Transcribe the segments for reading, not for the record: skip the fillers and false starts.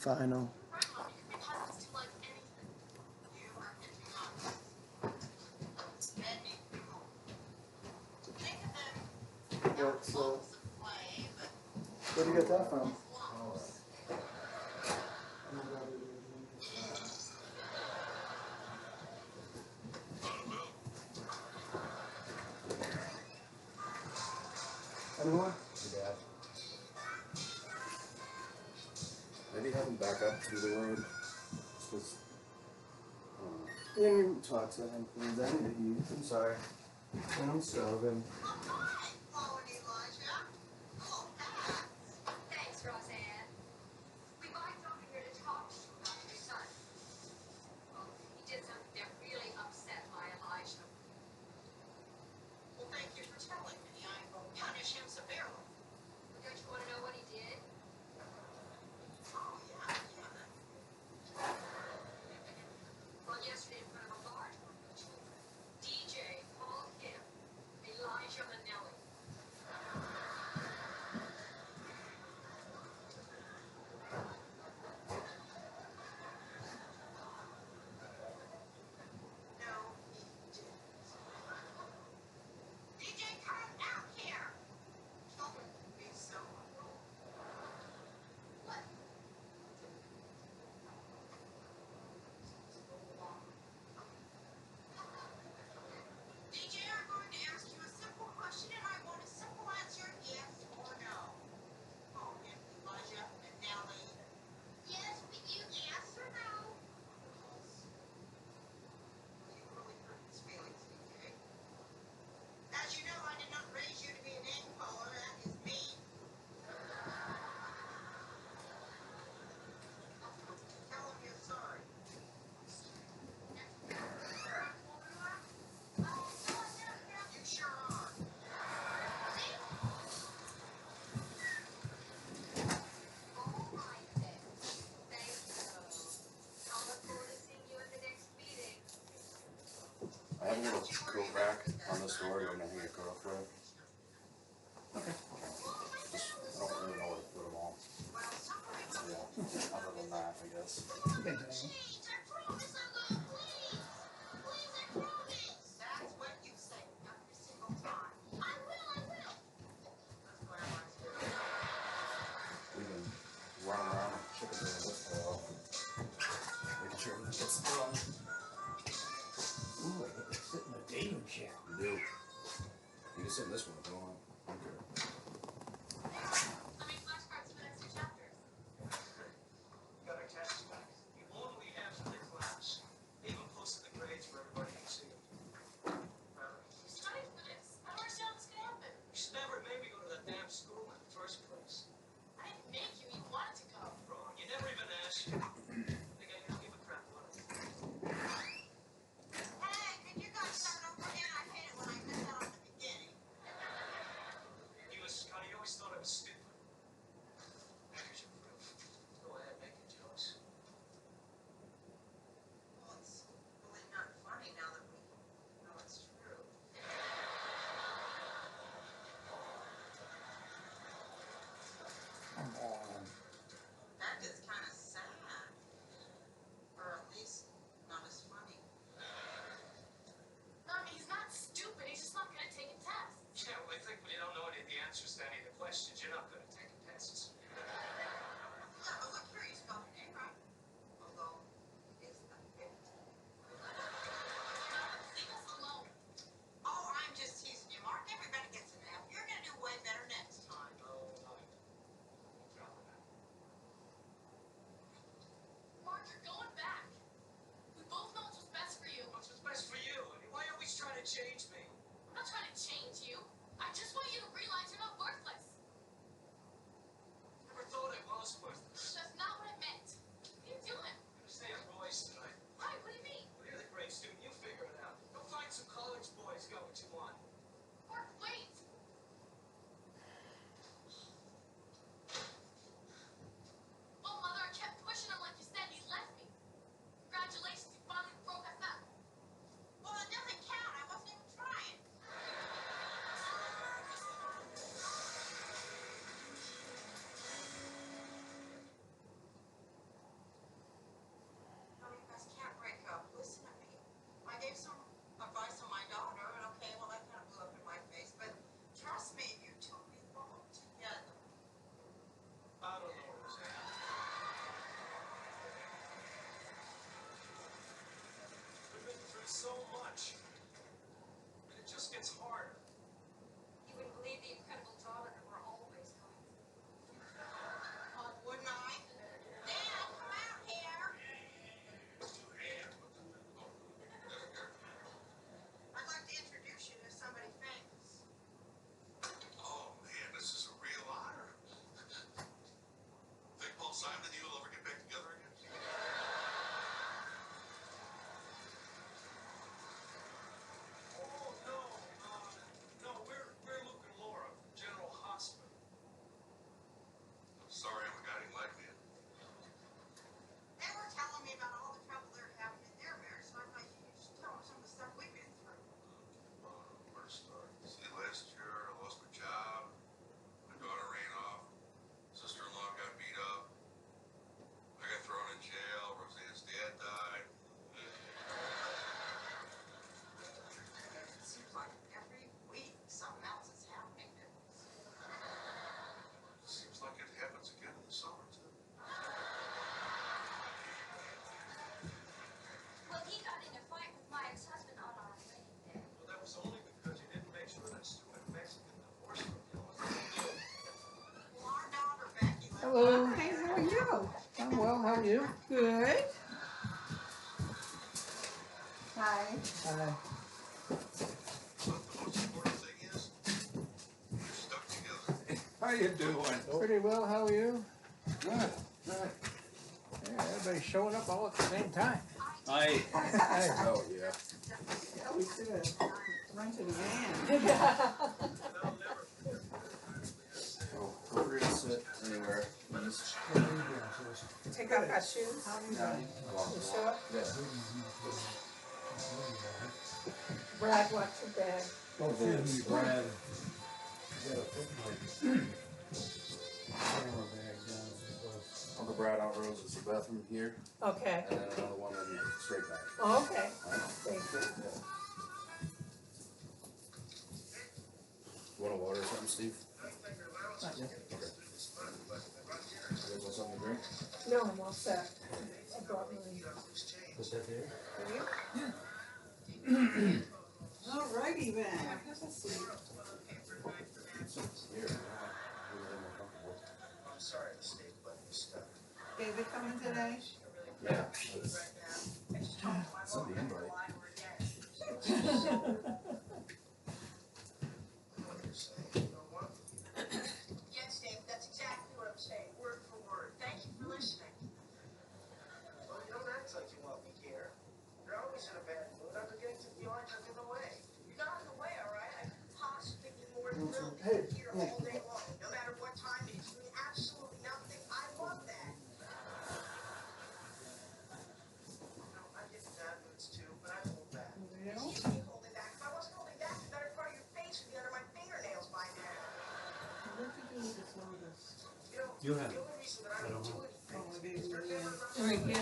Final. What's where do you get that from? Anyone? Yeah. Maybe have him back up to the road. Just Yeah, you talk to him, please. I need to eat. I'm sorry. And I'm starving. Thanks, Roseanne. We might come here to talk to you about your son. Well, he did something that really upset my Elijah. Well, thank you for telling me. I will punish him severely. Well, don't you want to know what he did? Oh, yeah. Well, yesterday in front of a large group of children, DJ Paul Kim, Elijah Manelli. No, he didn't. DJ, come out here! Children can be so cruel. What? DJ, I'm going to ask you a simple question, and I want a simple answer, yes or no. Oh, and Elijah Manelli. Yes, will you answer no? You really hurt his feelings, DJ. As you know, I did not raise you to be a name caller. That is me. Tell him you're sorry. You sure are. All right then. Thank you. I'll look forward to seeing you at the next meeting. I have a little coat rack on this door. Do you want me to hang a coat up for it? Okay. Just, I don't really know where to put them all. Yeah. Other than that, I guess. Okay, Danny. Please, I promise I'm gonna please. Please, I promise. That's what you say every single time. I will. That's what I want to do. We've been running around like chickens in a whip for a while. Making sure everything gets done. Ooh, I get to sit in a dating chair. You do. You can sit in Hello. Hi, how are you? I'm well. How are you? Good. Hi. Hi. How you doing? Pretty well. How are you? Good. Good. Yeah, everybody's showing up all at the same time. Hey. Oh yeah. Yeah, we should have rented a van. Oh, feel free to sit anywhere. Please. Take off our shoes. You sure? Yeah. Brad, watch your bag. Oh, excuse me, Brad. Uncle Brad outrose is the bathroom here, Okay. and then another one in straight back. Oh, okay. Alright? Thank you. Yeah. You want a water or something, Steve? Not yet. Okay. You guys want something to drink? No, I'm all set. I brought mine. Was that there? Alrighty then. Have a seat. Here. More comfortable. David coming today? Yeah. Send the invite. Yes, Dave, that's exactly what I'm saying, word for word. Thank you for listening. Well, you don't act like you want me here. You're always in a bad mood. I'm beginning to feel like I'm in the way. You're not in the way, all right? I couldn't possibly be more thrilled to Hey, be here all day long, no matter what time it is, doing absolutely nothing. I love that. You know, I get bad moods too, but I hold back. Excuse me holding back. If I wasn't holding back, the better part of your face would be under my fingernails by now. What did you do with this notice? You know, the only reason that I don't do anything Oh, is it is because really. they're Right here.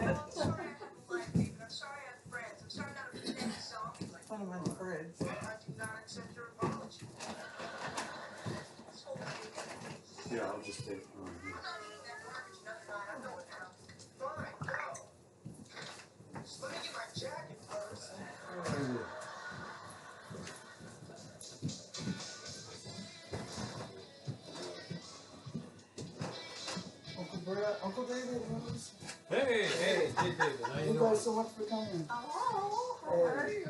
Well, I'm sorry I couldn't like David. I'm sorry I have friends. I'm sorry not to pretend to solve you like Put them in the fridge. I do not accept your apology. this whole thing. Yeah, I'll just take I'm not eating that garbage, nothing on. I'm going now. Fine, go. Just let me get my jacket first. Uncle Brad, Uncle David, Hey, David, how thank you guys so much for coming. Oh, how are you?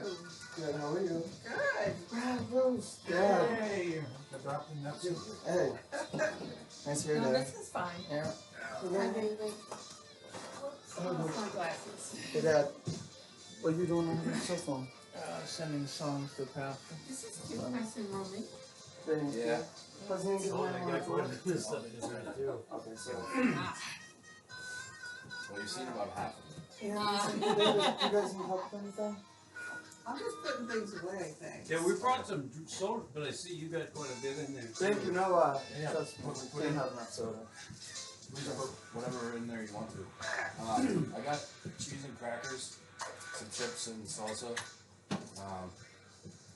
Good, how are you? Good. Brad, Rose. Dad. Hey, adopted nephew. Hey. Nice to hear No, that. this is fine. Yeah. Hi, David. I lost my glasses. Hey, Dad. What are you doing on your cell phone? Sending songs to Pastor. This is cute. Nice and roomy. Thank Yeah. you. Wasn't he Oh, good I one got on one of this stuff in his right too. Okay, so. Well, you've seen about half of it. Yeah, you guys need help with anything? I'm just putting things away, I think. Yeah, we brought some soda, but I see you got quite a bit in there. Thank you, no, Yeah. trust me, we can't have enough soda. We can put whatever in there you want to. I got cheese and crackers, some chips and salsa.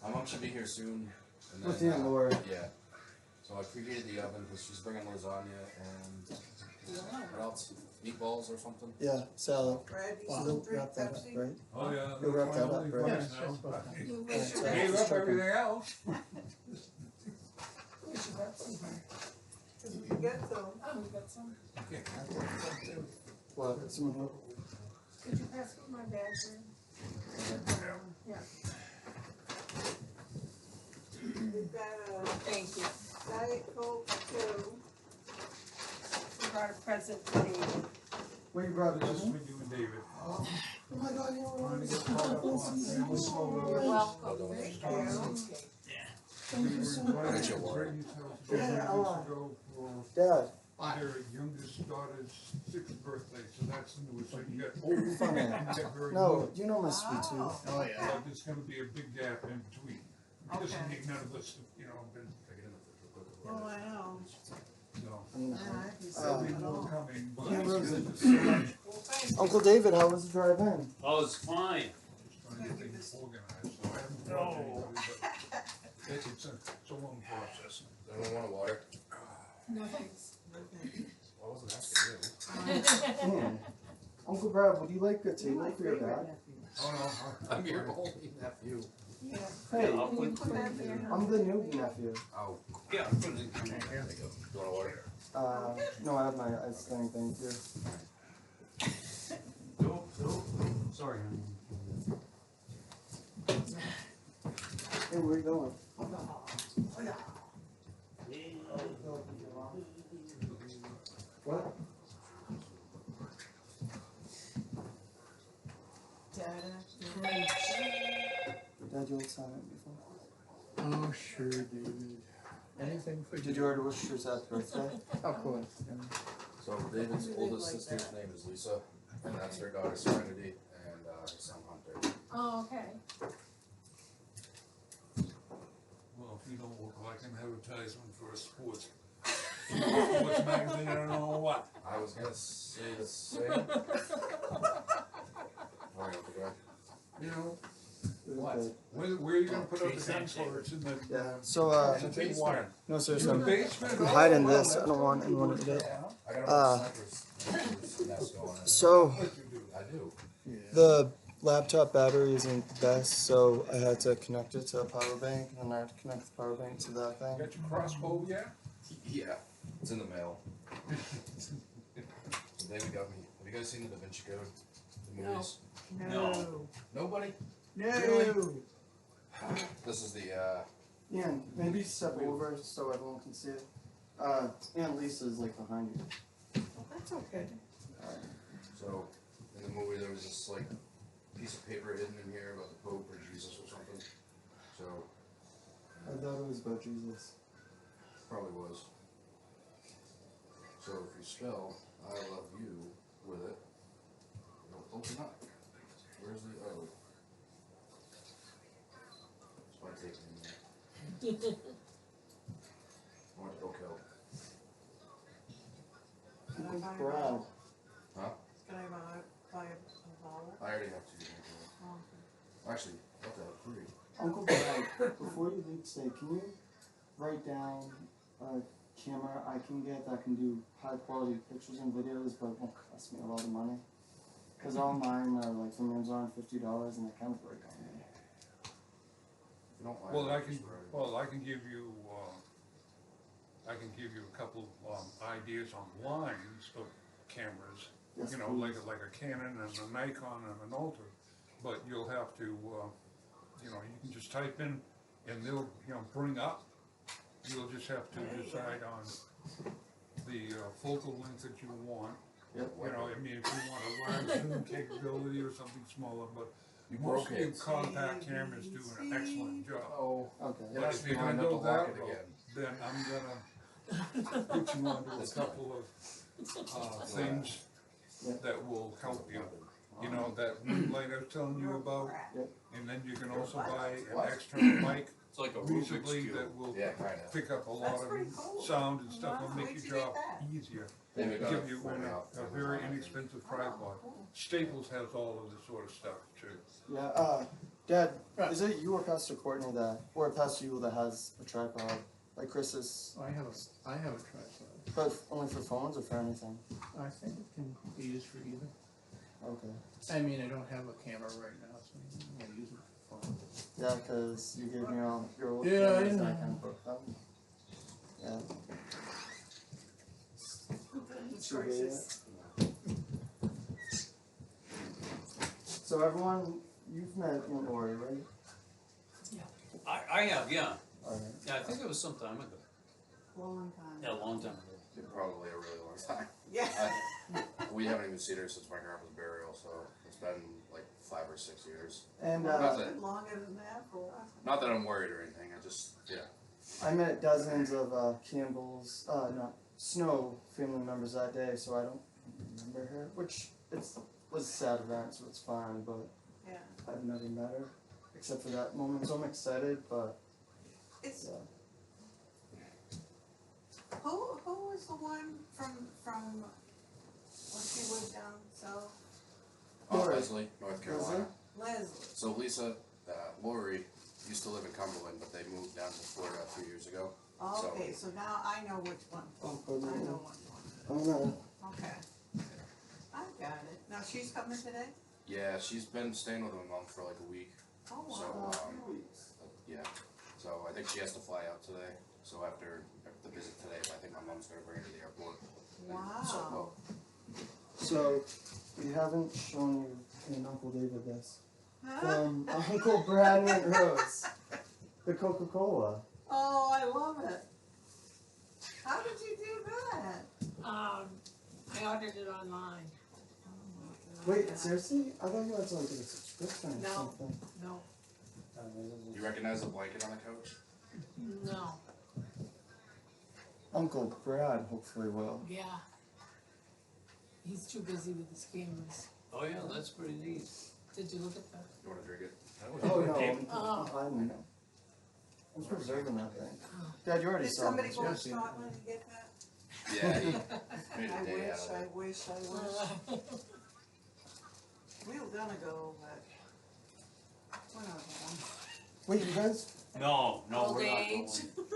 My mom should be here soon. And With the Lord. Yeah. So I preheated the oven because she's bringing lasagna and what else? Meatballs or something. Yeah, salad. Brad, you Wow. still You'll drink wrap that up, Pepsi? right? Oh, yeah. You'll wrap that up, Only right? once Yeah, now. that's what I- You Yeah, wish you so- Gave had up everything else. Cause we can get some. Oh, we got some. What, some help? Could you pass me my bag, then? Yeah. We've got a Thank you. Diet Coke too. We brought a present for David. What you brought, This is Jimmy? with you and David. Oh my God, you Trying were to get caught up on family You're photos. welcome. Thank you. Thank you so much. Get your water. Brady's house a Yeah, couple years ago Dad, for their youngest daughter's 6th birthday, so that's the newest, so you got. you're funny. you got very No, you know my sweet tooth. Oh, yeah. But there's gonna be a big gap in between. Because Okay. none of us, you know, been, Oh, I know. so. I mean, Yeah, I can see There'll be it more all. coming, but Yeah, it's Rosie. good to see much. Well, thank you. Uncle David, how was the drive in? Oh, it's fine. Just trying to get things organized, so I haven't brought anybody, but it's a long process. Anyone want a water? No thanks. I wasn't asking you. Uncle Brad, would you like a You're my table for your favorite dad? nephew. Oh, no. I'm your only nephew. Yeah. Hey, I'll Can you put, put that there? I'm the new nephew. Oh, yeah, I'll put it in. there you go. You want a water? No, I have my ice thing, thank you. Sorry, honey. Hey, where you going? What? Dad, you old sign it before? Oh, sure, David. Anything for Did you already wish your happy birthday? Of course. So David's oldest sister's name is Lisa, and that's her daughter Serenity, and his son Hunter. Oh, okay. Well, if you don't look like an advertisement for a sports magazine, I don't know what. I was gonna say the same. Alright, okay. You know, What? where are you gonna put up the gun for? It's in the, Yeah, so, it's a big one. no, In the seriously, basement? I'm hiding Oh, this, I well, don't want anyone to get it. I got a sniper's nest going in. So, that's what you do. I do. the laptop battery isn't the best, so I had to connect it to a power bank, and then I had to connect the power bank to that thing. Got your crossbow yet? Yeah, it's in the mail. So David got me. Have you guys seen the Da Vinci Code? The movies? No. Nobody? No. This is the Ian, maybe step over so everyone can see it. Aunt Lisa's like behind you. Well, that's okay. so in the movie there was this like piece of paper hidden in here about the Pope or Jesus or something. So I thought it was about Jesus. probably was. So if you spell I love you with it, it'll open up. Where's the O? It's my tape in there. I want to go kill. Uncle Brad. Huh? Can I buy a bottle? I already have two. Oh. Actually, what the hell, three. Uncle Brad, before you leave today, can you write down a camera I can get that can do high quality pictures and videos, but won't cost me a lot of money? Because all mine are like from Amazon, $50, and they kind of break on me. If you don't mind, Well, I I'll can, just write it. I can give you, a couple, ideas on lines of cameras. Yes, You know, please. like a Canon and a Nikon and an Ultra, but you'll have to, you can just type in and they'll, bring up. You'll just have to decide on the focal length that you want. Yep. You know, I mean, if you want a large zoom capability or something smaller, but You broke mostly it. compact cameras do an excellent job. Oh, Okay. you'll But just if you're wind gonna up go to lock that it road, again. then I'm gonna put you onto a couple of things that will help you. You know, that ring light I was telling you about, Yep. and then you can also buy an external mic It's like a Rubik's recently Cube. that will Yeah, kind of. pick up a lot That's of pretty cool. sound and stuff, and Wow, make where'd your you get job that? easier. David got Give it you from a Amazon. very inexpensive tripod. Staples has all of this sort of stuff too. Yeah, Dad, is it you or Pastor Courtney or Pastor Yule that has a tripod? Like Chris's, I have a tripod. but only for phones or for anything? I think it can be used for either. Okay. I mean, I don't have a camera right now, so I use it for phone. Yeah, because you gave me all your old Yeah, I cameras and I know. kind of broke them. Yeah. Choices. So everyone, you've met Aunt Lori, right? I have, yeah. Alright. Yeah, I think it was some time ago. Long time. Yeah, a long time ago. Probably a really long time. Yeah. We haven't even seen her since my grandpa's burial, so it's been like 5 or 6 years. And Not that, Longer than that for a while. not that I'm worried or anything. I just, yeah. I met dozens of Campbell's, not Snow family members that day, so I don't remember her. Which was a sad event, so it's fine. But Yeah. I've never met her except for that moment. So I'm excited, but It's, yeah. who was the one from, when she lived down south? Lori. Leslie, North Carolina. Leslie. So Lisa, Lori used to live in Cumberland, but they moved down to Florida 2 years ago. Oh, okay, so now I know which one. Oh, I know which one. Oh no. Okay. I got it. Now she's coming today? Yeah, she's been staying with my mom for like a week. Oh, So, wow. yeah. So I think she has to fly out today. So after the visit today, I think my mom's gonna bring her to the airport. Wow. So, we haven't shown you and Uncle David this. Huh? From Uncle Brad and Rose. The Coca-Cola. Oh, I love it. How did you do that? I ordered it online. Wait, seriously? I thought you had to like get a subscription or No. something. No, You recognize the blanket on the couch? no, Uncle Brad hopefully will. yeah. He's too busy with his cameras. Oh, yeah, that's pretty neat. Did you look at that? You wanna drink it? Oh no, Oh. I'm hiding it. I'm preserving that thing. Dad, you already Did saw somebody this. go to right? Scotland and get that? Yeah, he made I a day out wish, of I it. wish, I wish. We were gonna go, but we're not going. Wait, you guys? No, no, Old we're not age. going.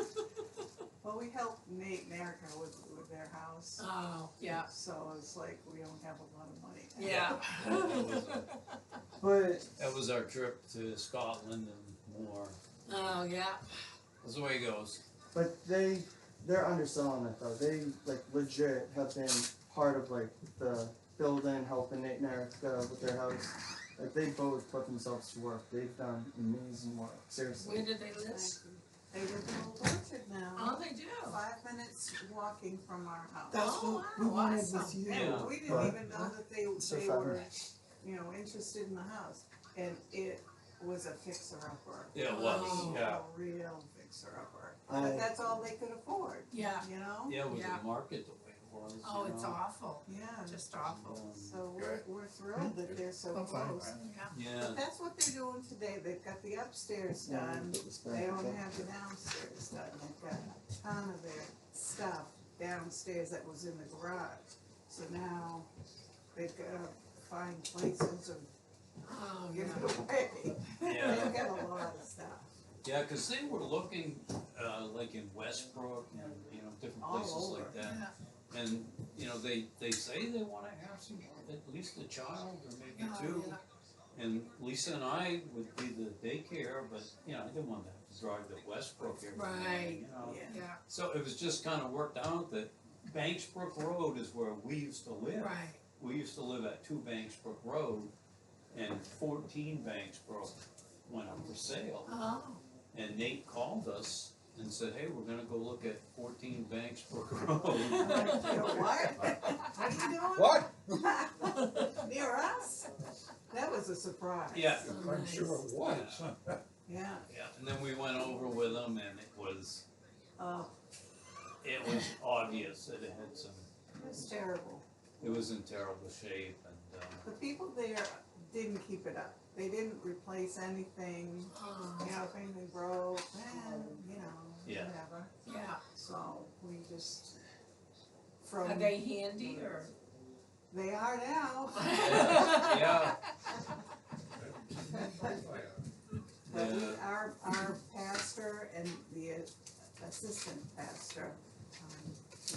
Well, we helped Nate and Erica with their house. Oh, yeah, So it's like we don't have a lot of money. yeah. But That was our trip to Scotland and more. Oh, yeah. That's the way it goes. they're underselling it though. They like legit have been part of like the building, helping Nate and Erica with their house. Like they both put themselves to work. They've done amazing work. Seriously. Where did they live? They live in Old Orchard now. Oh, they do. 5 minutes walking from our house. That's Oh, what we wow, wanted awesome. with you. Yeah. We didn't but- even know that they So they 5 were, minutes. interested in the house. And it was a fixer-upper. Yeah, it Oh. was, yeah. A real fixer-upper. I- But that's all they could afford, Yeah. you know? Yeah, with Yeah. the market the way it was. Oh, you it's know. awful. Yeah. Just awful. So we're thrilled that they're so I'm fine. close. Yeah. Yeah, But that's what they're doing today. They've got the upstairs done. They don't have the downstairs done. They've got a ton of their stuff downstairs that was in the garage. So now they've gotta find places of Oh, give yeah. it away. Yeah. They've got a lot of stuff. yeah, cause they were looking, like in Westbrook and, different All places over. like that. And, they say they wanna have some, at least a child or maybe Oh, two. yeah. And Lisa and I would be the daycare, but, I didn't want to have to drive to Westbrook every day, Right. Yeah. Yeah, So it was just kinda worked out that Banksbrook Road is where we used to live. right. We used to live at 2 Banksbrook Road, and 14 Banksbrook went up for sale. Oh, And Nate called us and said, hey, we're gonna go look at 14 Banksbrook Road. You know what? What are you doing? What? Near us? That was a surprise. Yeah, so I'm nice. sure it was. Yeah. yeah, and then we went over with them, and it was Uh, obvious that it had some, it was terrible. it was in terrible shape, and, The people there didn't keep it up. They didn't replace anything. Oh, You know, if anything broke, Yeah. whatever. yeah. So we just Are from they handy or? they are now. yeah, But we, Yeah. our pastor and the assistant pastor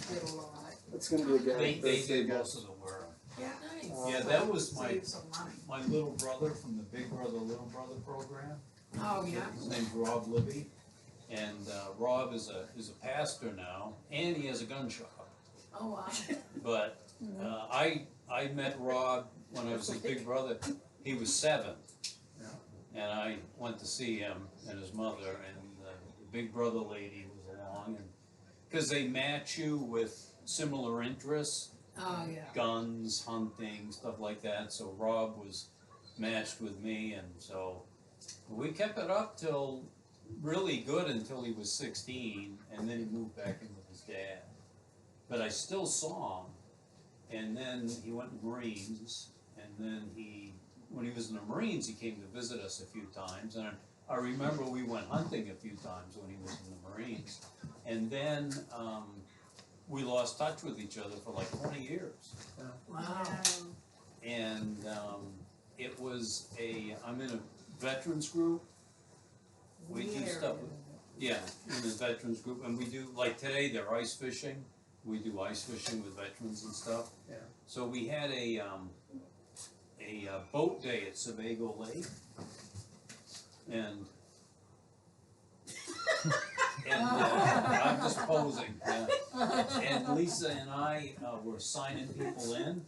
did a lot. It's gonna be a good. they did most of the work. Yeah. Nice. Yeah, that was my, Save some money. my little brother from the Big Brother, Little Brother program. Oh, yeah. His name's Rob Libby, and Rob is a pastor now, and he has a gun shop. Oh, wow. But I met Rob when I was his big brother. He was 7, and I went to see him and his mother, and the big brother lady was along, and because they match you with similar interests. Oh, yeah. Guns, hunting, stuff like that. So Rob was matched with me, and so we kept it up till really good until he was 16, and then he moved back in with his dad. But I still saw him, and then he went to Marines, and then when he was in the Marines, he came to visit us a few times, and I remember we went hunting a few times when he was in the Marines, and then we lost touch with each other for like 20 years. Wow. And it was I'm in a veterans group. We do Weird. stuff with, yeah, in the veterans group, and we do, like today, they're ice fishing. We do ice fishing with veterans and stuff. Yeah. So we had a boat day at Sevago Lake, and I'm just posing, yeah. and Lisa and I were signing people in,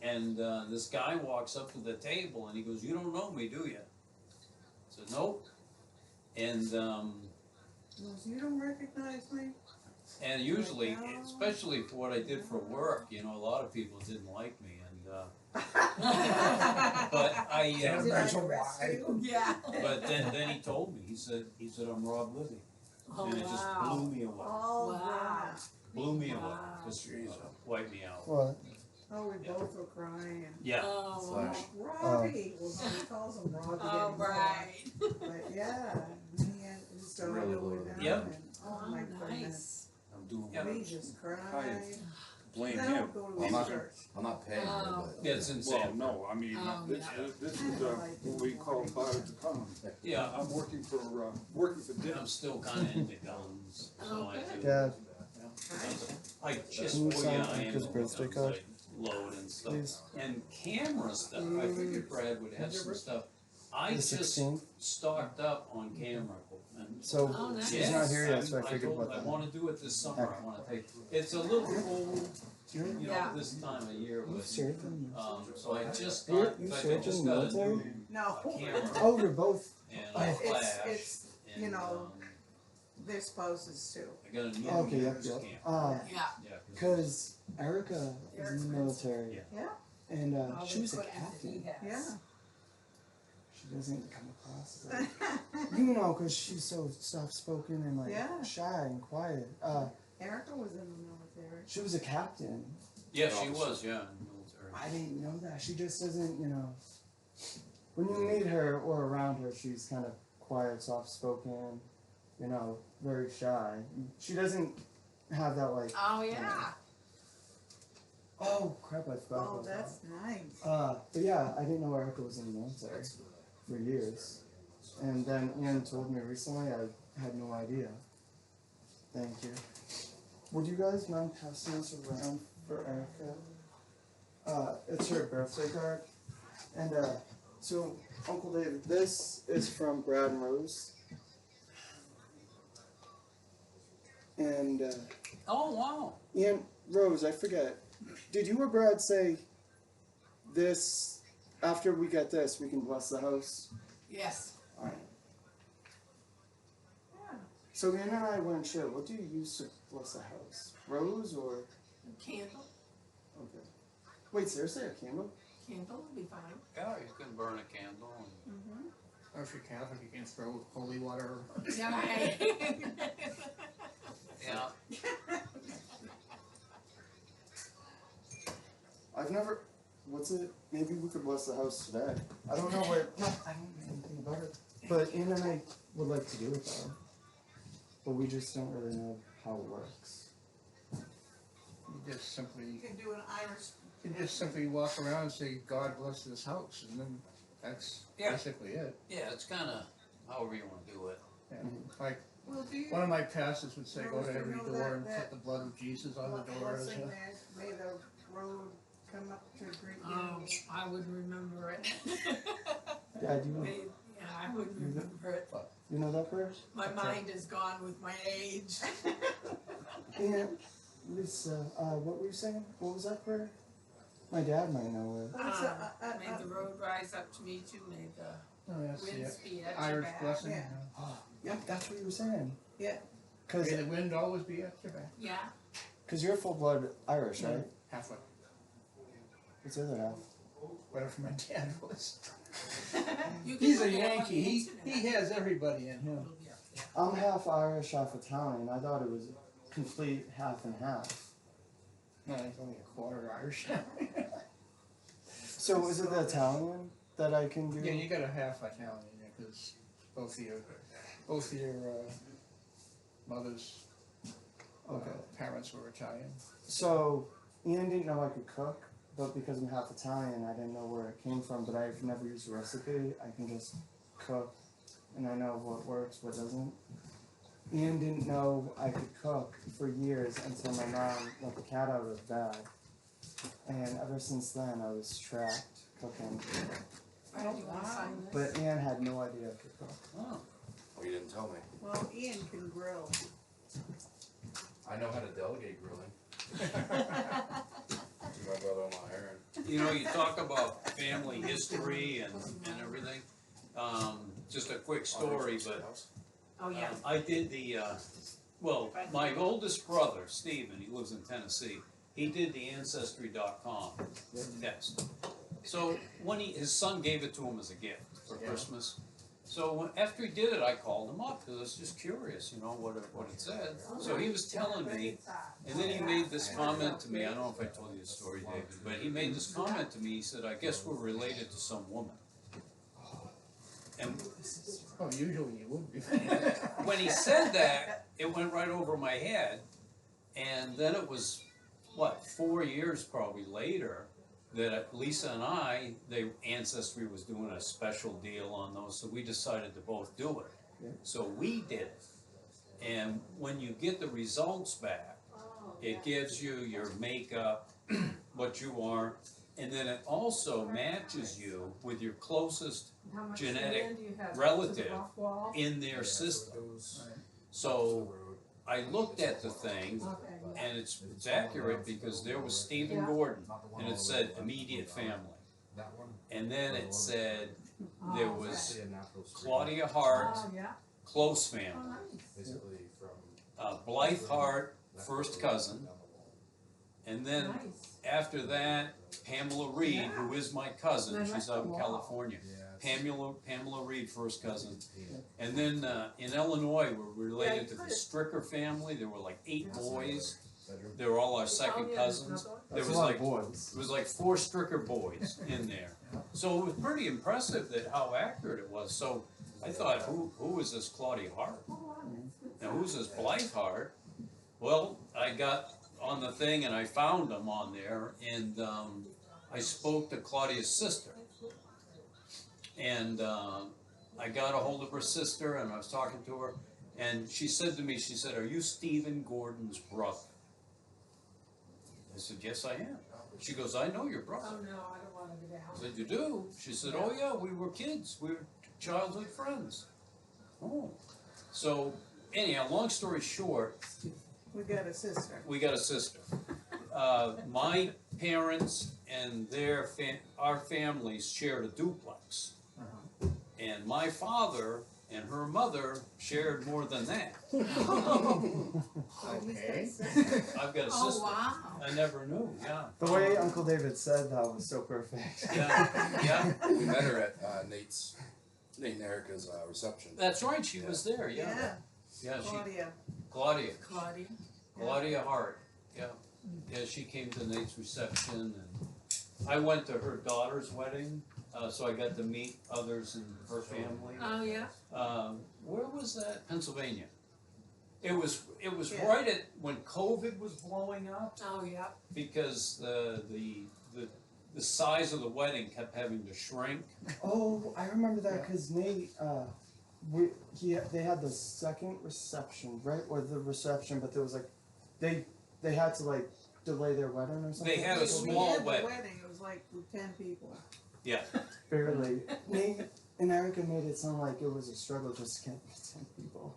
and this guy walks up to the table and he goes, "You don't know me, do you?" I said, "Nope." And Goes, "You don't recognize me?" and usually, Oh. especially for what I did for work, you know, a lot of people didn't like me, and but I Did I Imagine arrest why. you? Yeah. but then he told me, he said I'm Rob Libby, Oh, and it just wow. blew me away, All Wow. grown up. blew me away, Wow. just wiped me out. What? Oh, we both were crying. Yeah. Oh, wow. Slash. Robbie, well, he calls him Robbie Oh, anymore. right. But yeah, he and his daughter Really were blew it. down Yep. and, oh my goodness, Nice. I'm doing Yeah. we just cried. blame Now him. go to I'm not, church. I'm not paying Oh. him, but. Yeah, it's insane. Well, no, I mean, Oh, this, yeah. this is, what we call part of the common. Yeah, I'm working for them. I'm still kinda into guns, so I do. Yeah. I just, Can you oh sign yeah, I am his into birthday guns, card? I load and stuff. Please. And camera stuff, I figured Brad would have some stuff. I The just 16th. stocked up on camera equipment. So Oh, nice. she's not here yet, so I I'm- figured told- what I that. wanna do it this summer, I wanna take, it's a little cold, you know, Yeah. this time of year, You but, served in so I just You- got, you in fact, I served just in got a military? new No, camera Oh, you're both. and but a flash. it's, you and, know, they're spouses too. I got a new Okay, yep, news yep. camera. Yeah. Yeah, Cause Erica is in the military. Yeah. Yeah. And All she the was a equipment that he captain. has. Yeah. She doesn't come across as you know, cause she's so soft spoken and like Yeah. shy and quiet. Erica was in the military. She was a captain. Yeah, she was, yeah, in the military. I didn't know that. She just isn't, you know. When you meet her or around her, she's kind of quiet, soft spoken, you know, very shy. She doesn't have that like. Oh, yeah. Oh crap! I forgot. Oh, about that's nice. that. But yeah, I didn't know Erica was in the military for years, and then Ian told me recently. I had no idea. Thank you. Would you guys mind passing this around for Erica? It's her birthday card, and so Uncle David, this is from Brad and Rose, and Oh, wow. Ian, Rose, I forget. Did you or Brad say this after we get this we can bless the house? Yes. Alright. Yeah. So Ian and I weren't sure. What do you use to bless the house? Rose or Candle. okay. Wait, seriously, a candle? Candle would be fine. Yeah, you can burn a candle and Mm-hmm. Or if you're Catholic, you can throw holy water. Yeah, right. yeah. I've never. What's it? Maybe we could bless the house today. I don't know where. No, I don't know anything about it. But Ian and I would like to do it though. But we just don't really know how it works. You just simply, You can do an Irish. you just simply walk around and say, God bless this house, and then that's Yeah. basically it. Yeah, it's kinda however you wanna do it. Yeah. Like, Well, do you? one of my pastors would say, go Rose, to do you every know door and that- put the blood of Jesus on the door. Blessing that may the road come up to greet you. Oh, I would remember it. Yeah, do you, Yeah, I would remember it. you know that prayer? My mind is gone with my age. Ian, Lisa, what were you saying? What was that prayer? My dad might know it. Well, it's a- May the road rise up to meet you, may the Oh, that's winds the be at your Irish back. blessing. Yeah. Yep, that's what you were saying. Yeah. Cause, May the wind always be at your back. Yeah. 'cause you're full blood Irish, right? Halfway. What's the other half? Whatever my dad was. You can He's a look it up on Yankee. the He internet. has everybody in him. It'll be up there. I'm half Irish, half Italian. I thought it was complete half and half. No, he's only a quarter Irish. So is it the Italian that I can do? Yeah, you got a half Italian, because both of your mother's Okay. parents were Italian. So Ian didn't know I could cook, but because I'm half Italian, I didn't know where it came from. But I've never used a recipe. I can just cook, and I know what works, what doesn't. Ian didn't know I could cook for years until my mom let the cat out of the bag, and ever since then I was trapped cooking. Alright, do you wanna sign this? But Ian had no idea I could cook. Oh. Oh, you didn't tell me. Well, Ian can grill. I know how to delegate grilling. To my brother-in-law Aaron. You know, you talk about family history and everything. Just a quick story, but Oh, yeah. I did the, well, my oldest brother, Stephen, he lives in Tennessee, he did the Ancestry.com test. So when his son gave it to him as a gift for Christmas. So after he did it, I called him up because I was just curious, you know, what it said. So he was telling me, and then he made this comment to me, I don't know if I told you the story, David, but he made this comment to me, he said, I guess we're related to some woman. And Oh, usually you would be. when he said that, it went right over my head. And then it was, 4 years probably later, that Lisa and I, Ancestry was doing a special deal on those, so we decided to both do it. Yeah. So we did it. And when you get the results back, it gives you your makeup, what you are, and then it also matches you with your closest How much genetic land do you have? relative Is it rough wall? in their system. So I looked at the thing, Okay, yeah. and it's accurate because there was Stephen Yeah. Gordon, and it said immediate family. And then it said there Oh, was okay. Claudia Hart, Oh, yeah. close Oh, family. nice. Basically from. Blythe Hart, first cousin. And then Nice. after that, Pamela Reed, who is my cousin, Then she's that's out in the wall. California. Pamela Reed, first cousin. And then in Illinois, we're related to the Stricker family. There were like 8 boys. They were all our second cousins. There That's was a lot like of boys. it was like 4 Stricker boys in there. So it was pretty impressive that how accurate it was. So I thought, who is this Claudia Hart? Now who's this Blythe Hart? Well, I got on the thing and I found them on there, and I spoke to Claudia's sister. And I got a hold of her sister, and I was talking to her, and she said to me, she said, "Are you Stephen Gordon's brother?" I said, "Yes, I am." She goes, "I know your brother." Oh, no, I don't wanna go down. I said, "You do?" She said, "Oh yeah, we were kids. We were childhood friends." Oh. So anyhow, long story short, We got a sister. we got a sister. My parents and our families shared a duplex. And my father and her mother shared more than that. Okay. I've got a Oh, sister. wow. I never knew, yeah. The way Uncle David said that was so perfect. Yeah, yeah, We met her at Nate and Erica's reception. that's right, she was there, yeah. Yeah, Yeah, Claudia. Claudia, Claudia. Claudia Hart, yeah. Yeah, she came to Nate's reception, and I went to her daughter's wedding, so I got to meet others in her family. Oh, yeah. Where was that? Pennsylvania. It was Yeah. right at when COVID was blowing up, Oh, yeah. because the size of the wedding kept having to shrink. Oh, I remember that because Nate, they had the second reception, right? Or the reception, but there was like, they had to like delay their wedding or something. They had a We small had the wedding. wedding, it was like with 10 people. Yeah, Barely. Nate and Erica made it sound like it was a struggle just to get 10 people.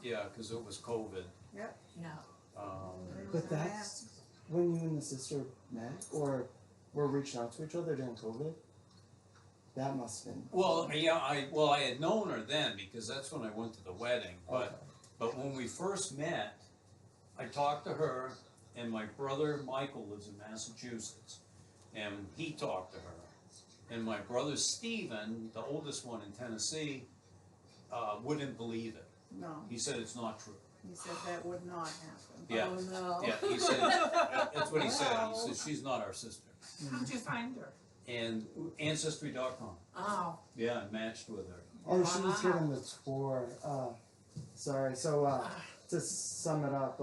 yeah, because it was COVID. Yeah. It was But a that's mess. when you and the sister met or were reaching out to each other during COVID. That must have been. Well, yeah, I had known her then because that's when I went to the wedding. But when we first met, I talked to her, and my brother Michael lives in Massachusetts, and he talked to her, and my brother Stephen, the oldest one in Tennessee, wouldn't believe it. No, He said it's not true. he said that would not happen. Yeah, Oh, no. yeah. He said that's what he said. He said she's not our sister. How'd you find her? And Ancestry.com. Oh. Yeah, I matched with her. Oh, she was Wow. getting the tour. Sorry. So to sum it up,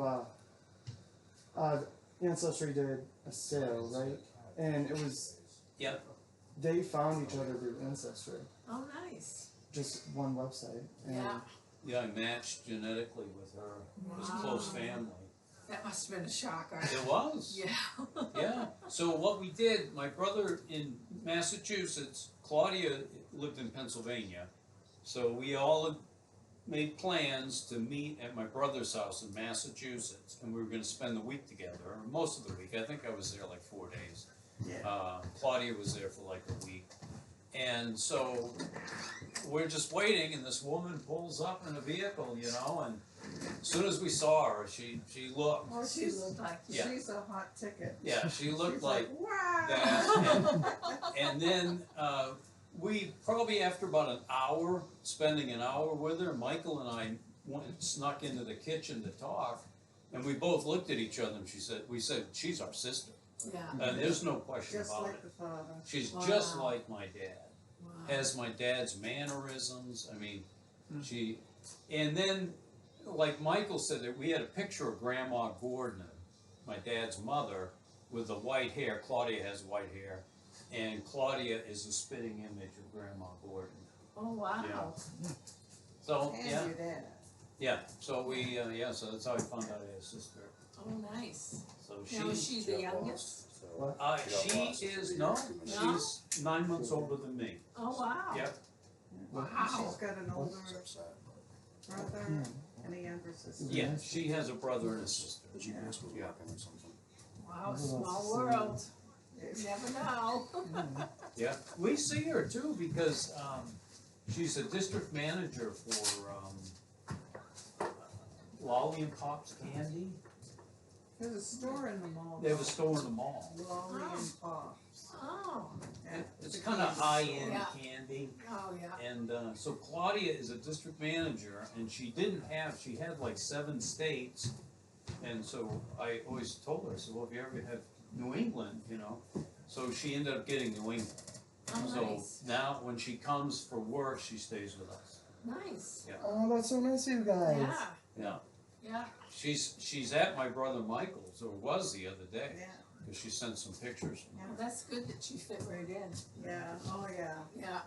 Ancestry did a sale, right? And it was. Yep. They found each other through Ancestry, Oh, nice. just one website. And Yeah. Yeah, I matched genetically with her. It was close family. That must have been a shocker. It was. Yeah. Yeah. So what we did, my brother in Massachusetts, Claudia lived in Pennsylvania. So we all made plans to meet at my brother's house in Massachusetts, and we were gonna spend the week together, or most of the week. I think I was there like 4 days. Claudia was there for like a week. And so we're just waiting, and this woman pulls up in a vehicle, you know, and as soon as we saw her, she looked, Oh, She looked like Yeah. She's a hot ticket. yeah, she looked She's like wow. that. And then we probably after about an hour, spending an hour with her, Michael and I snuck into the kitchen to talk, and we both looked at each other, and we said, she's our sister. Yeah. And there's no question Just about like it. the father. She's just Wow. like my dad. Wow. Has my dad's mannerisms. I mean, and then, like Michael said, that we had a picture of Grandma Gordon, my dad's mother, with the white hair. Claudia has white hair, and Claudia is a spitting image of Grandma Gordon. Oh, wow. Yeah. So And yeah, your dad. yeah. So we so that's how I found out I had a sister. Oh, nice. So Now, is she the youngest? she is No? she's 9 months older than me. Oh, wow. Yep. Wow. She's got an older brother and a younger sister. Yeah, she has a brother and a sister. Yeah. Wow, small world. You never know. Yeah, we see her too because she's a district manager for Lolly and Pop's Candy. There's a store in the mall. They have a store in the mall. Lolly and Pops. Oh, And It's a kind of candy high-end Yeah. candy. oh, yeah. And so Claudia is a district manager, and she had like 7 states. And so I always told her, I said, well, if you ever have New England, you know. So she ended up getting New England. Oh, So nice. now when she comes for work, she stays with us. Nice. Oh, that's so nice of you guys. Yeah, Yeah. yeah. She's at my brother Michael's, or was the other day, Yeah, because she sent some pictures. Well, that's good that she fit right in. yeah, oh yeah, Yeah.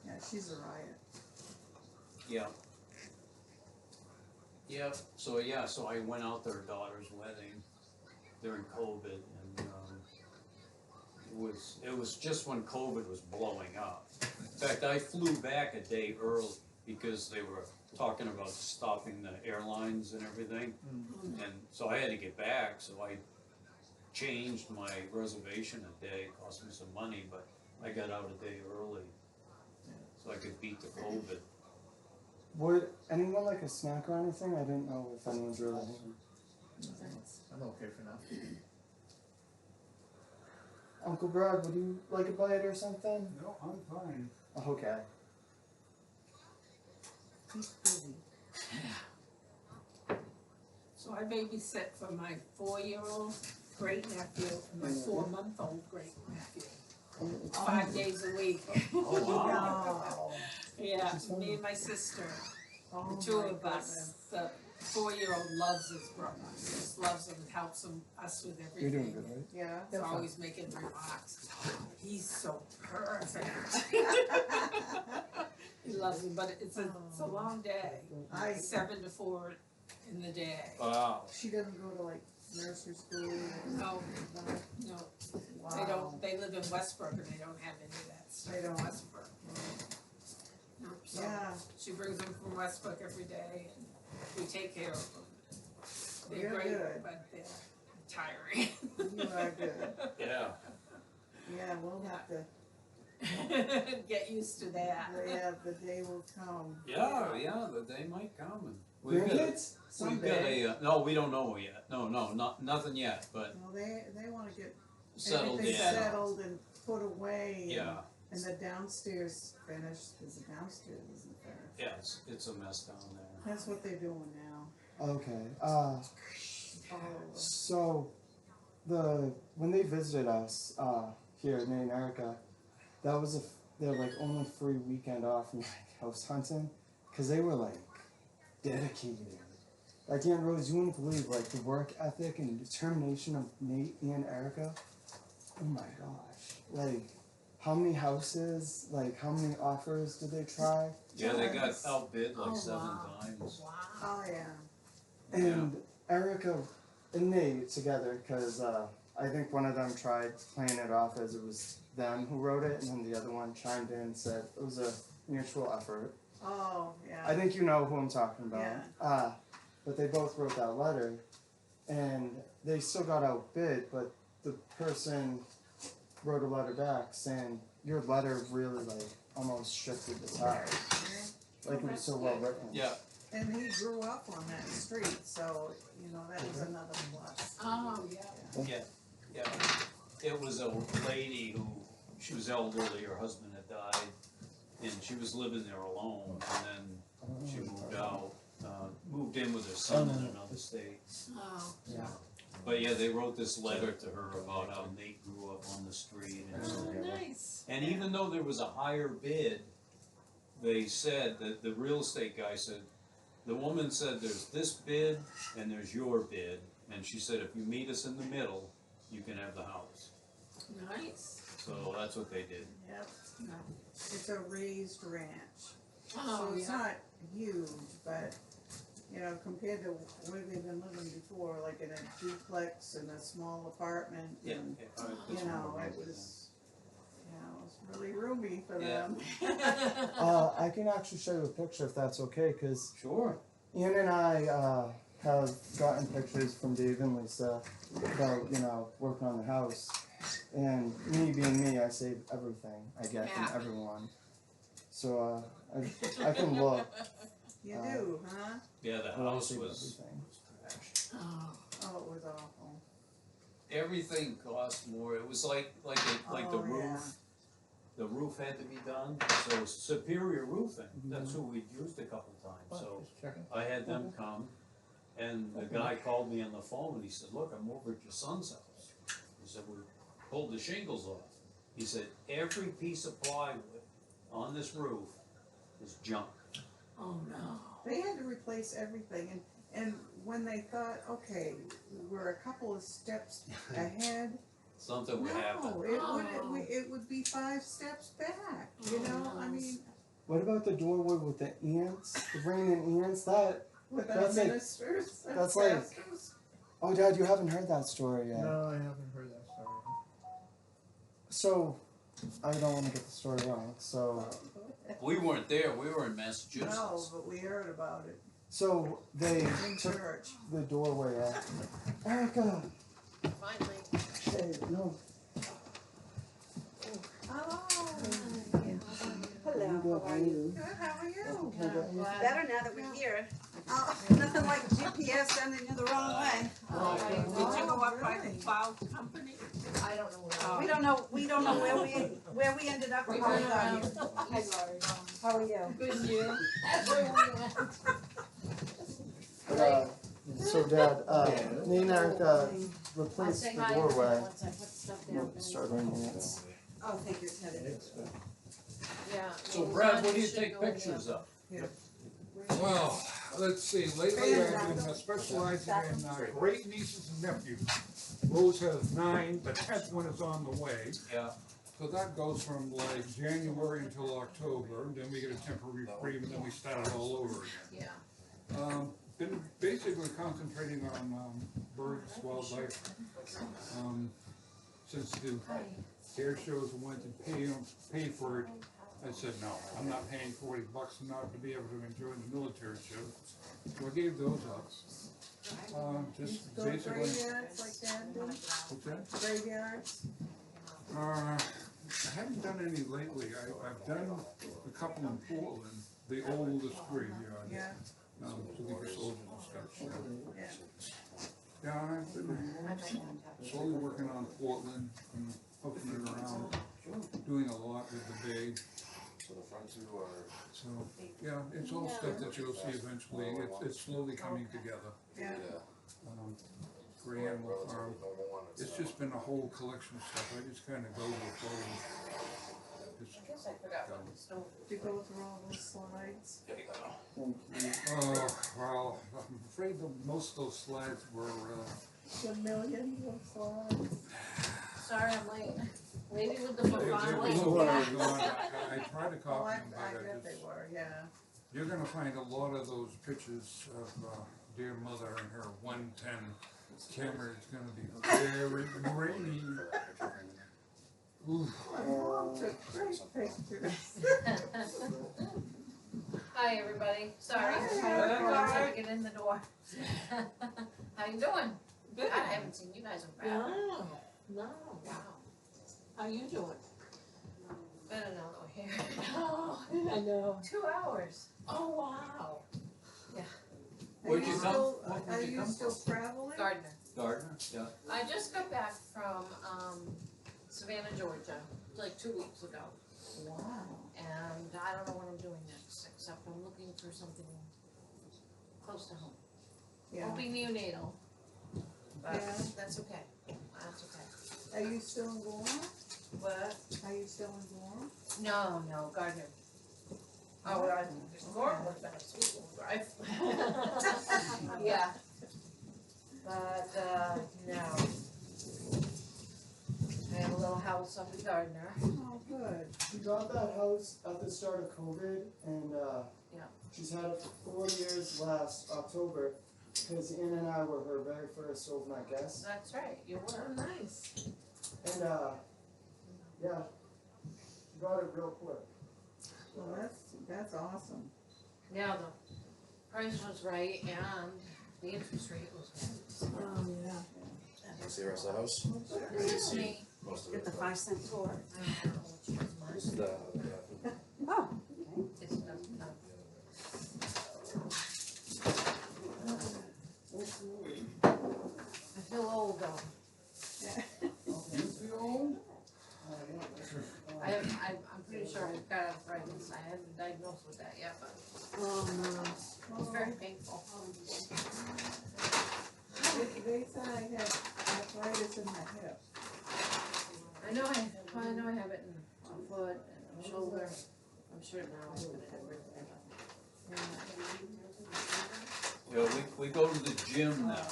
yeah, she's a riot. Yeah. Yep. So I went out to her daughter's wedding during COVID, and it was just when COVID was blowing up. In fact, I flew back a day early because they were talking about stopping the airlines and everything, and so I had to get back. So I changed my reservation a day. It cost me some money, but I got out a day early so I could beat the COVID. Would anyone like a snack or anything? I didn't know if anyone's really hungry. I'm okay for now. Uncle Brad, would you like a bite or something? No, I'm fine. Okay. He's busy. So I babysit for my 4-year-old great nephew and my 4-month-old great nephew. 5 days a week. Oh wow! Wow. Yeah, me and my sister, Oh the 2 my of us. The 4-year-old loves his brother, just loves him, helps him, us with everything. You're doing good, right? Yeah. He's always making remarks. He's so perfect. He loves him, but it's a long day. 7 to 4 in the day. Wow. She doesn't go to like nursery school. No, no, they Wow. don't. They live in Westbrook and they don't have any of that stuff. They don't. in Westbrook. No, so Yeah. she brings them from Westbrook every day, and we take care of them. They're You're great, good. but they're tiring. You are good. Yeah. Yeah, we'll have to. Get used to that. Yeah, the day will come. Yeah, the day might come, and we've got, Grandkids? we've got Someday. a, no, we don't know yet, nothing yet, but Well, they wanna get settled in. everything settled and put away. Yeah, And the downstairs finished, cause the downstairs isn't finished. yeah, it's a mess down there. That's what they're doing now. Okay. Oh, So, when they visited us here, me and Erica, that was their like only free weekend off from like house hunting, cause they were like dedicated. Like Aunt Rose, you wouldn't believe like the work ethic and determination of Nate and Erica. Oh my gosh! Like, how many houses? Like, how many offers did they try? Yeah, they got outbid like Oh, 7 wow. times. Wow. oh yeah. And Erica and Nate together, because I think one of them tried playing it off as it was them who wrote it, and then the other one chimed in and said it was a mutual effort. Oh, yeah. I think you know who I'm talking about. Yeah. But they both wrote that letter, and they still got outbid, but the person wrote a letter back saying, your letter really, like, almost shifted the tide. Like, it was so well written. Yeah, And he grew up on that street, so, you know, that was another plus. Oh, yeah. yeah. It was a lady who, she was elderly, her husband had died, and she was living there alone, and then she moved out, moved in with her son in another state. Oh, Yeah. But yeah, they wrote this letter to her about how Nate grew up on the street and so oh, forth. nice. And even though there was a higher bid, they said that the real estate guy said, the woman said there's this bid and there's your bid, and she said if you meet us in the middle, you can have the house. Nice. So that's what they did. Yep, No. it's a raised ranch. Oh, So it's yeah. not huge, but, you know, compared to where they've been living before, like in a duplex and a small apartment, Yeah. and, you know, it was, really roomy for Yeah. them. I can actually show you a picture if that's okay, because Sure. Ian and I have gotten pictures from Dave and Lisa about, you know, working on the house. And me being me, I save everything I get Yeah. from everyone. So I can look. You do, huh? Yeah, the I wanna house save was everything. trash. Oh, Oh, it was awful. Everything cost more. It was like the Oh, roof. yeah. The roof had to be done. So Superior Roofing, that's who we'd used a couple times. So Just checking. I had them come, and the guy called me on the phone and he said, "Look, I'm over at your son's house." He said, "We pulled the shingles off." He said, "Every piece of plywood on this roof is junk." oh no. They had to replace everything, and when they thought, okay, we're a couple of steps ahead, Something would happen. no, it would be 5 steps back, you know, I mean, What about the doorway with the ants? The raining ants? with the That's like- ministers and that's like- pastors. Oh, Dad, you haven't heard that story yet. No, I haven't heard that story. So, I don't want to get the story wrong. So, We weren't there. We were in No, Massachusetts. but we heard about it they in took church. the doorway out. Erica! Finally. Hey, no. Oh, Hello, how are you? good, how are you? Better now that we're here. Oh, Nothing like GPS sending you the wrong way. Did you go up by the plow company? I don't know Oh. We don't know where we ended up or We how we went got around. here. Hi, Laurie. How are you? Good you. So, Dad, me and Erica replaced the doorway. Start raining ants. Oh, thank you, Teddy. Yeah. So Brad, what do you take pictures of? Well, let's see, lately I've been specializing in great nieces and nephews. Rose has 9, the 10th one is on the way. Yeah. So that goes from like January until October, and then we get a temporary reprieve, and then we start it all over again. Yeah. Been basically concentrating on birds, wildlife. Since the air shows went and pay for it, I said, no, I'm not paying $40 not to be able to enjoy the military show. So I gave those up. Just Go basically, graveyards like Dad did? what's that? Graveyards? I haven't done any lately. I've done a couple in Portland, the oldest graveyard. Yeah, To leave the soldiers and stuff. So, yeah. yeah, I've been slowly working on Portland and hooking it around, doing a lot with the bay. So the front two are. So, yeah, it's all stuff that you'll see eventually. It's slowly coming together. Yeah. Gray Animal Farm. It's just been a whole collection of stuff. I just kind of go with the flow. Just go. To go through all those slides. Thank you. Oh, well, I'm afraid that most of those slides were, The million of slides. Sorry, I'm late. Lady with the they book on were late. gone. I tried to Oh, copy I them, but I bet they just, were, yeah. you're gonna find a lot of those pictures of, dear mother and her 110 camera. It's gonna be very grainy. Ooh. My mom took great pictures. Hi, everybody. Sorry, Hi. I had to get in the door. How you doing? Good. I haven't seen you guys in forever. No. Wow. How you doing? Better now that we're here. Oh, I know. 2 hours. Oh, wow. Where'd you come? Are you still traveling? Gardner. Gardner, yeah. I just got back from Savannah, Georgia, like 2 weeks ago. Wow. And I don't know what I'm doing next, except I'm looking for something close to home. Yeah. Won't be neonatal, but Yeah. that's okay. That's okay. Are you still in Gorham? What? Are you still in Gorham? No, Gardner. Oh, well, Gorham would have been a sweet little drive. Yeah. But, no. I have a little house up in Gardner. Oh, good. She got that house at the start of COVID, and Yeah. she's had it for 4 years last October, because Ann and I were her very first overnight guests. That's right, you were. Oh, nice. And yeah, she got it real quick. Well, that's awesome. Now the price was right and the interest rate was right. Oh, yeah. You see the rest of the house? This is me. Most of Get it. the 5-cent tour. I don't know which one's mine. This is the, Oh, It's not. I feel old though. I'm pretty sure I've got arthritis. I haven't been diagnosed with that yet, but oh no. it's very painful. They said I had arthritis in my hip. I know I have it in my foot and shoulder. I'm sure now I'm gonna have it. Yeah, we go to the gym now.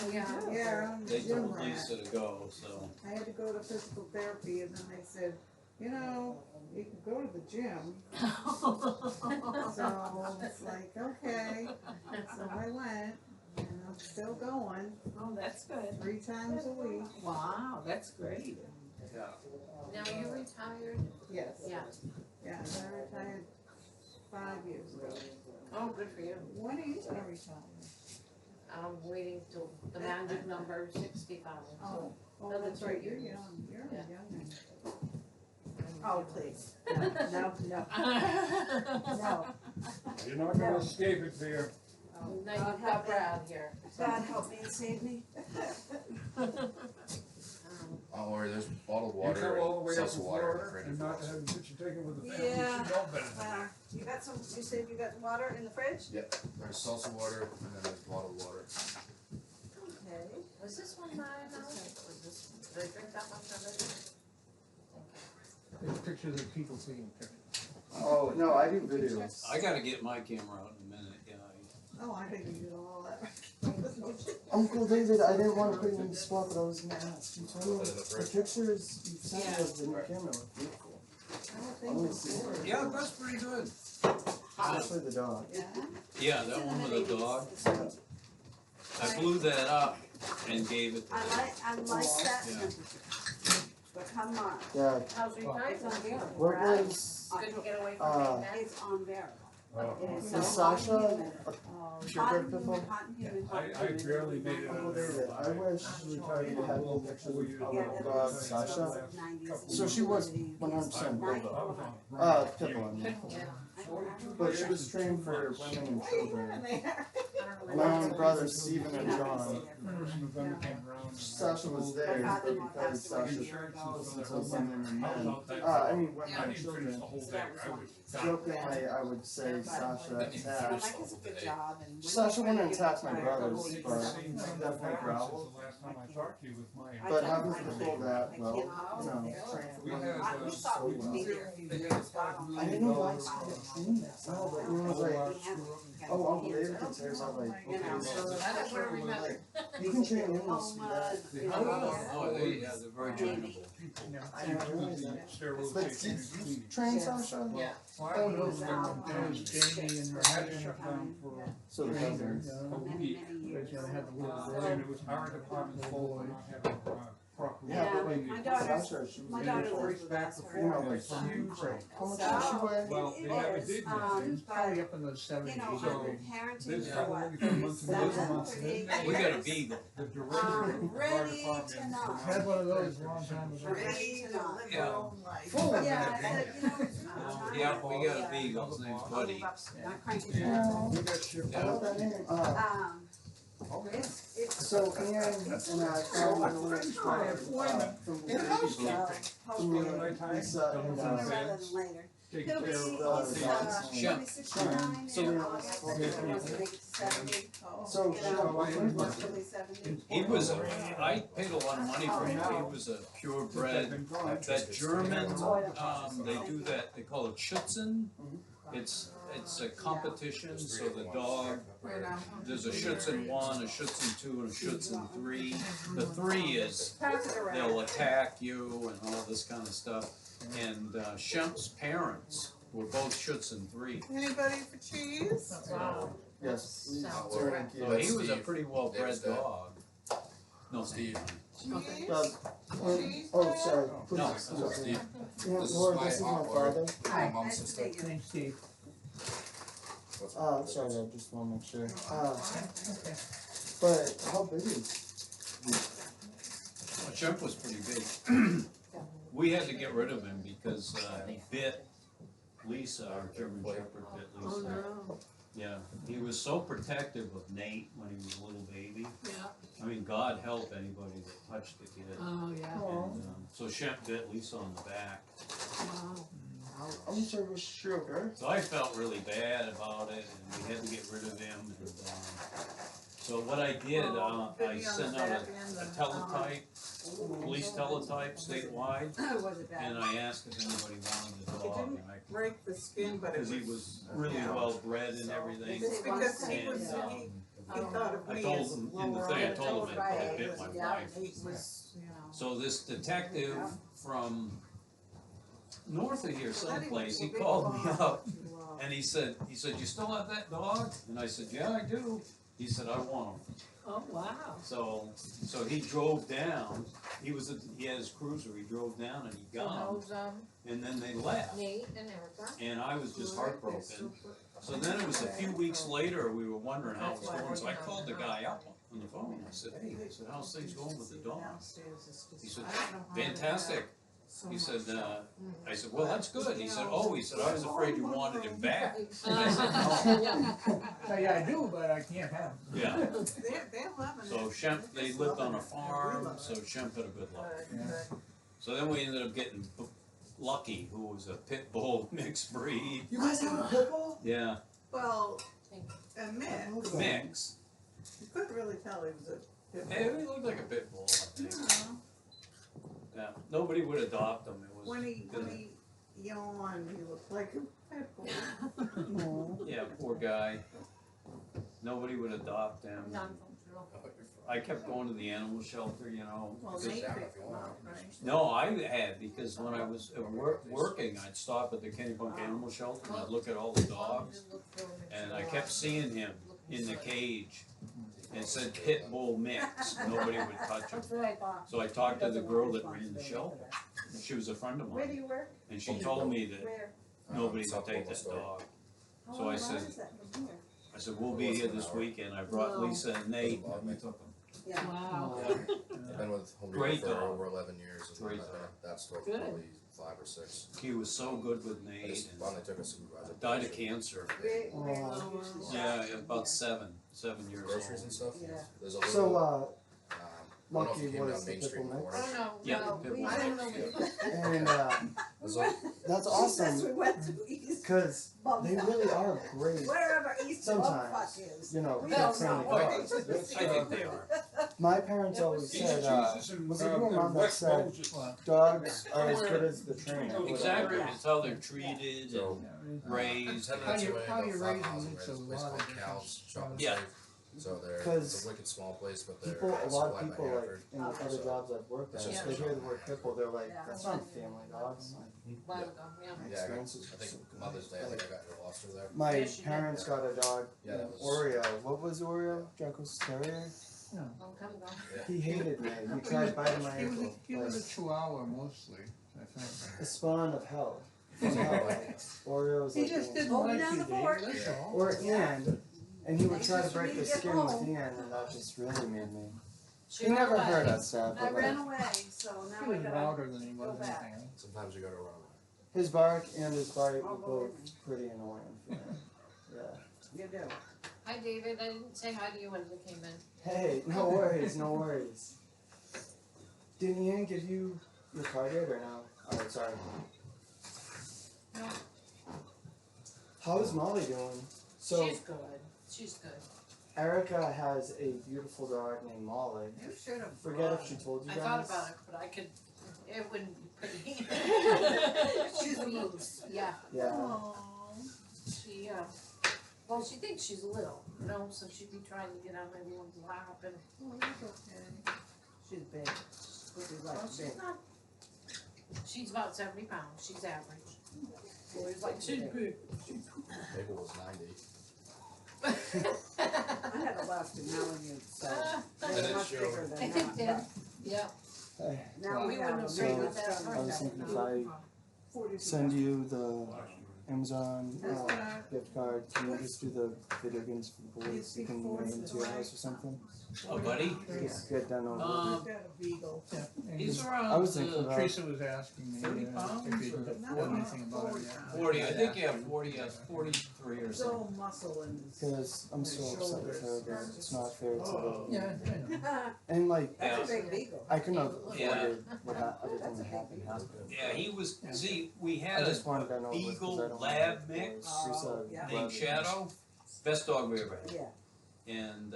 Oh, yeah. Yeah, I'm They gym told rat. Lisa to go, so. I had to go to physical therapy, and then they said, you know, you can go to the gym. So it's like, okay. So I went, and I'm still going Oh, that's good. 3 times a week. Wow, that's great. Now you retired? Yes. Yeah. Yeah, I retired 5 years ago. Oh, good for you. When are you gonna retire? I'm waiting till the magic number 65. Oh, oh, Another that's right, 3 you're years. young, you're Yeah. young. Oh, please. No. No. You're not gonna escape it, dear. Now you've got Brad here. God help me and save me. Don't worry, there's bottled You water come all the and way up to seltzer water in the Florida fridge. and not have a picture taken with the family, you Yeah. should know better than that. Wow. You got some, you said you got water in the fridge? Yep, there's seltzer water and then there's bottled water. Okay. Was this one mine now? Was this, did I drink that much of it? There's pictures of people taking pictures. Oh, no, I do videos. I gotta get my camera out in a minute, yeah. Oh, I think you did all that. Uncle David, I didn't want to put you in the spot, but I was gonna ask you, tell me, Put it in the the fridge. pictures you sent me Yeah. of the new camera look beautiful. I don't I think wanna it's see good. it. Yeah, that's pretty good. Especially the dog. Yeah? Yeah, that one with the dog. I blew that up and gave it to I him. like that Yeah. temperature. But come on, Yeah, How's retirement? it's unbearable. what right? was, Good to get away from being that? It's unbearable. Oh. It is is so Sasha hot and humid. a Hot sugar and humid, pickle? hot and humid, hot I and humid. barely made it Uncle out there. David, I wish you had more pictures of Yeah, our that dog, was Sasha. 90s. So she was humidity. 100% Yes, bulldog. 94. Pitbull, I mean. Yeah. But she was trained for women and What are you children. doing there? I don't know. My own brothers, Stephen and You're not John, gonna see that. First November came around and Sasha was My there, but father-in-law because passed away a Sasha year ago. listened to women and men, I I mean, women I and didn't finish children, the whole day, That was I one. was jokingly, I would say Sasha Then You know, attacked. Mike has a good job and. Sasha wouldn't attack my Retired, brothers, he's but retired. definitely growled. the last time I talked to you with my. I But can't- happens I to can't- pull that, I well, can't- you know, trained for We women had, and We children thought so we'd be well. there. They had 5 I didn't know why Sasha cleaned this, no, but you know, it was like, oh, Uncle David could say about like, You know, okay, so That's where we met. like, you can train animals to Oh, do that. you Oh, know, they, yeah, they're very trainable. I didn't realize that. But Sterilization did and you cleaning. train Sasha? Yeah. Well, I don't know if they went down to Jamie and I had to shut down for So the cousins. a many, week. many years. And it was our department full for not having properly. Yeah, but like, My I'm daughter's- sure she was my in daughter for lives it. with back us, before, her You know, and like son. huge. How much So- did she weigh? Well, they never It did is, that. It's probably up in the you seventies. know, So, I've been parenting this for what, had only 2 months and 37, months, 38 and We got a years? beagle. The director of the fire ready department. to not. Had one of those a long time ago. Ready to live Yeah. her own life. Full of Yeah, I that. said, you know, it's not. Yeah, we got a beagle, his name's Buddy. Not cranky. Yeah. We got shipped I love out. that name. Okay. It's So Ian and I found a little from in housekeeping. from me, Lisa, and sooner rather than later. Take He'll care be, of he's, dogs. he'll be 69 So- in August, and he wants to make it 70, So, you know, hopefully 70. He was I paid a lot of money for him, he was a purebred, that German, they do that, they call it Schützen. It's a competition, so the dog, there's a Schützen 1, a Schützen 2, and a Schützen 3. The 3 is, they'll attack you and all this kind of stuff. And Shemp's parents were both Schützen 3. Anybody for cheese? Wow. yes, we Oh, thank So you. he was a pretty well bred dog. No, Steve. Cheese? Oh, sorry. Please. No, Sorry. Steve. Yeah, This is Laura, my this is my aunt, father. My mom's Nice to sister. meet you. Thanks, Steve. Sorry, I just wanna make sure. But how big is? well, Shemp was pretty big. We had to get rid of him because he bit Lisa, our German Shepherd bit Oh, Lisa. no. Yeah, he was so protective of Nate when he was a little baby. Yeah. I mean, God help anybody that touched the kid. Oh, yeah. And, so Shemp bit Lisa on the back. Wow. I'm sorry, was she okay? So I felt really bad about it, and we had to get rid of him. And, so what I did, I sent out a teletype, police teletype statewide, Was it bad? and I asked if anybody wanted the dog, and I, Break the skin, but it because was. he was really well bred and everything. It's because he was, And, he thought of I me told as him lower. in the thing, I told him it probably bit my Yeah. wife. He was, you know. So this detective from north of here someplace, he called me up and he said, you still have that dog? And I said, yeah, I do. He said, I want him. Oh, wow. So he drove down, he had his cruiser, he drove down and he got him, and then they left. Nate and Erica. And I was just heartbroken. So then it was a few weeks later, we were wondering how it was going, so I called the guy up on the phone, I said, hey, I said, how's things going with the dog? He said, fantastic. He said, I said, well, that's good. He said, oh, I was afraid you wanted him back. And I said, no. Yeah, I do, but I can't have them. Yeah. They're loving it. So Shemp, they lived on a farm, so Shemp had a good life. So then we ended up getting Lucky, who was a pit bull mixed breed. You guys have a pit bull? Yeah, Well, a mix. mix. You couldn't really tell he was a pit Hey, bull. he looked like a pit bull, I think. Yeah. Yeah, nobody would adopt him. It was When he yawned, he looked like a pit bull. yeah, poor guy. Nobody would adopt him. Non-functional. I kept going to the animal shelter, you know. Well, because- Nate picked him up, right? No, I had, because when I was at working, I'd stop at the Kennebunk Animal Shelter and I'd look at all the dogs. And I kept seeing him in the cage. And it said pit bull mix, nobody would touch him. That's what I thought. So I talked to the girl that ran the shelter. She was a friend of Where do mine. you work? And she told me that Where? nobody would South take Local that store. dog. How So I long said- is that from here? I said, we'll be here this weekend. I brought Lisa and Nate. We took them. Yeah. Wow. I've been with Home Great Depot for dog. over 11 years, and Great I've been at that store for Good. probably 5 or 6. He was so good with I Nate just and finally took a supervisor. died of cancer. Where Oh. usually shop? Yeah, about 7 years Groceries and old. stuff. Yeah. There's a little. So, I don't know if Lucky you came was down the Main pit Street bull before. mix? Oh, no, Yeah, no, pit we bull. I didn't know we. And, There's like, that's She says awesome, we went to East cause they Bumfuck. really are great, Wherever East Sometimes. Bumfuck is. you know, We pet don't friendly know. dogs. I think they are. My parents always said, was it your mom that said, dogs are as good as the trainer? Exactly, it's how they're treated so, and raised. 10 How minutes you- away, how about you 5 raise them miles away, makes there's a a place lot of called difference. Cal's Shop and Yeah. Save. So they're, 'Cause it's a wicked small place, but they're People, a lot of supplied by people, like, Hanford. in the other jobs I've worked at, Yeah. they hear the word pit bull, they're like, Yeah. that's not family dogs. Like, While ago, yeah. my Yeah, I experience got, is I think so good. Mother's Day, I think I got your Gloucester there. My Yeah, she did. parents got a dog, Yeah, that was. Oreo. What was Oreo? Jacko's Terrier. come go. He hated me. He tried biting my ankle. He was a Like, chihuahua mostly, I think. a spawn of hell. From hell. Like, Oreos. He like just me. didn't Hold like down you, the fort. Dave, that's all. Or Ian. And he would Thanks try to for break me the to get skin with home. Ian, and that just really made me. She He never ran away. hurt us, Dad, I but ran like, away, so He now I was gotta, louder than he was go back. anything else. Sometimes you gotta run away. his bark and his bite were All both over me. pretty annoying for me. Yeah. you do. Hi, David. I didn't say hi to you when you came in. Hey, no worries, no worries. Didn't Ian give you your card yet or no? Alright, sorry. No. How is Molly doing? So, She's good. She's good. Erica has a beautiful dog named Molly. You should have. Forget if she told you I guys. thought about it, but I could. It wouldn't be pretty. She's a moose. Yeah. Yeah. She well, she thinks she's little, you know, so she'd be trying to get on everyone's lap and. Oh, that's okay. She's big. She's like Well, big. she's not. She's about 70 pounds. She's average. Boys like she's big. Mabel was 90. I had a last Melanie, so And they're it much showed. bigger than I think that. Yeah. Hey, Now we We have wouldn't a have So, big with that I was thinking if I 42. send you the Amazon That's not- gift card, can you just do the video games for the boys? You can bring them to your house or something? Oh, buddy? Just get done over. I've got a beagle. Yeah, and He's I around was thinking about- Teresa was asking me 30 if pounds you or know anything about it yet. 40, I think you have 40, yes, 43 or something. So muscle in his. Because I'm so upset with her that it's not fair to the. Yeah, I know. And like, That's a big beagle. I couldn't have Yeah. avoided what everything that happened. Yeah, he was, see, we I had just a wanted to know because I Beagle don't Lab like mix Teresa yeah. named Lab. Shadow, best dog we ever had. Yeah, And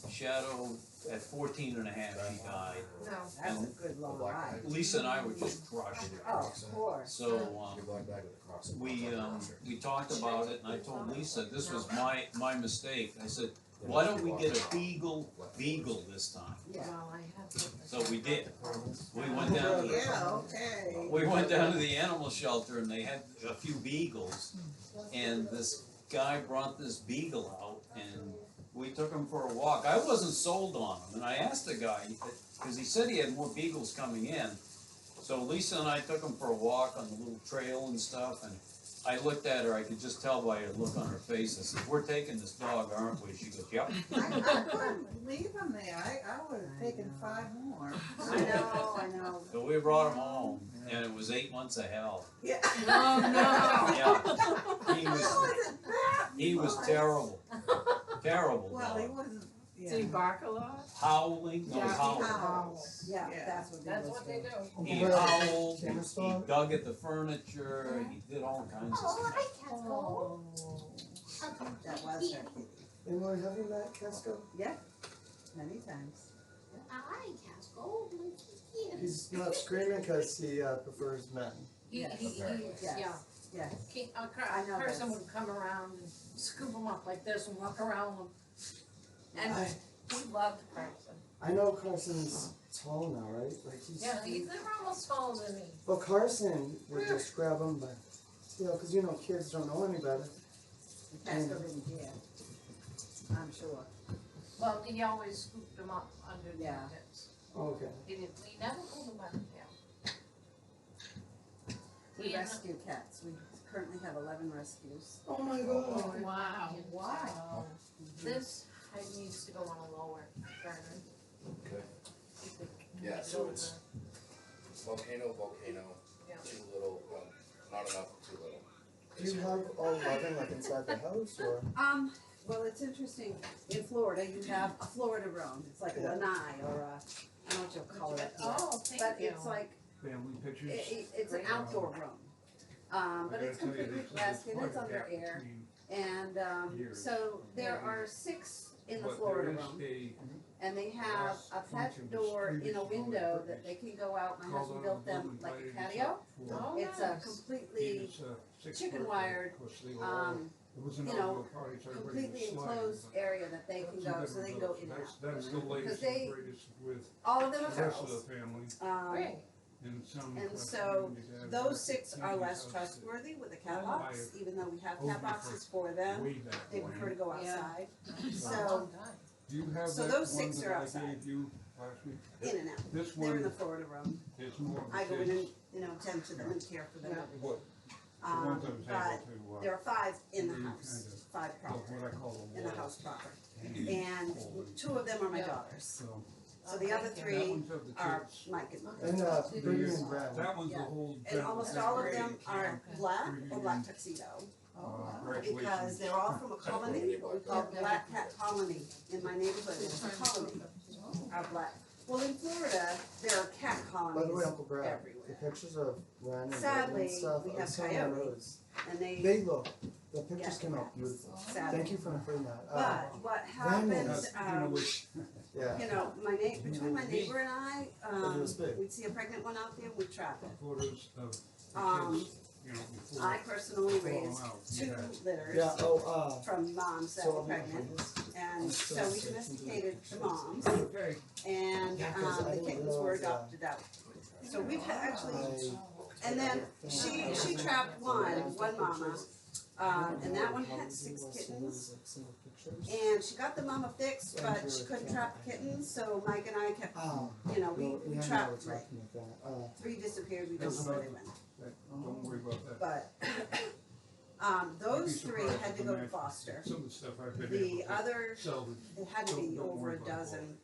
Shadow, at 14 and a half, she died. No. that's a good long ride. Lisa and I were just crushed. Oh, of course. So, Your black bag with the cross. we talked about it, and I told Lisa, this was my mistake. I said, why don't we get a Beagle this time? Yeah. Well, I have. So we did. We went down to the, Yeah, okay. we went down to the animal shelter, and they had a few beagles, and this guy brought this beagle out, and we took him for a walk. I wasn't sold on him, and I asked the guy, because he said he had more beagles coming in. So Lisa and I took him for a walk on the little trail and stuff, and I looked at her, I could just tell by the look on her face. I said, "We're taking this dog, aren't we?" She goes, "Yep." I couldn't leave him there. I would have taken 5 more. I know. So we brought him home, and it was 8 months of hell. Yeah. Oh, no. Yeah, he was terrible, terrible Well, he dog. wasn't, Did he yeah. bark a lot? Howling, no Yeah, he howling. Howls. Yeah, Yeah. that's what That's what they do. He Where the howled, camera he store? dug at the furniture, he did all kinds of stuff. Oh. That was her kitty. Emily, have you met Casco? Yeah, many times. Hi, Casco. He's not screaming because he prefers men. He, Yes. yeah. Yes. A I know person this. would come around and scoop him up like this and walk around him. And I, he loved Carson. I know Carson's tall now, right? Like he's. Yeah, they're almost taller than me. Well, Carson would just grab him by tail because you know kids don't know any better. Casco didn't care. I'm sure. Well, he always scooped him up under the Yeah. hips. Okay. He never pulled him by the tail. We Yeah. rescue cats. We currently have 11 rescues. Oh my god. Wow. Wow. This height needs to go on a lower burner. Okay. You could Yeah, make it so over. it's volcano, Yeah. too little, not enough, too little. Do you have all 11 like inside the house or? Well, it's interesting. In Florida, you have a Florida room. It's like a Yeah. lanai or a, I don't know what you'll call it up here. Oh, But thank you. it's like, Family pictures. it's an outdoor room. But it's completely plastic, it's under air. And, so there are 6 in the Florida room. And they have a pet door in a window that they can go out. My husband built them like a patio. Oh, It's a completely chicken wired, completely enclosed area that they can go, so they can go in and out. That's the latest they- and greatest with All of them the are rest of girls. the family. Great. And so those 6 are less trustworthy with the cat box, even though we have cat boxes for them. They prefer to go outside. For a So long time. Do you have So that those one 6 that are I outside. gave you last week? In and out. This They're in the one Florida room. is more of I a go in case. and, tend to them and care for them. What, the ones I was But able to, there are 5 in the really house, kinda 5 of proper, what I call the in the wall. house proper. hanging And forward. 2 of them are my Yeah. daughters. So, So the other that 3 one's of the are kids. Mike and mine. And Brittany and Brad. That one's the Yeah. whole. And almost all of them are black or reunion, black tuxedo. graduation. Because they're all from a colony, what we call the Black Cat Colony. In my neighborhood, it's a colony, are black. Well, in Florida, there are cat By the way, colonies Uncle Brad, the everywhere. pictures of Ren and Sadly, Brittany and stuff we of have some of my coyotes. roads, And they look, the pictures Yeah. came out beautiful. Sadly. Thank you for including that. But what Ren happened, is- Yeah. between my neighbor and I, But it was big. we'd see a pregnant one out there, we'd trap it. Photos of the Um, kids, you know, before. I personally before them raised out. 2 Yeah. litters Yeah, from moms that so were I'll be pregnant. honest. And so we domesticated the moms, Okay, and Yeah, 'cause I the didn't kittens were realize, adopted out. So we've actually, I, and then she trapped one mama, and that one had 6 kittens. And she got the mama fixed, but she couldn't trap the kittens, so Mike and I kept, we trapped, right. 3 disappeared, we don't know where they went. don't worry about that. But, You'd be those 3 surprised had at to the go to match- foster. Some of the stuff I've been The able to other, salvage. it had to be Don't over worry a about that. dozen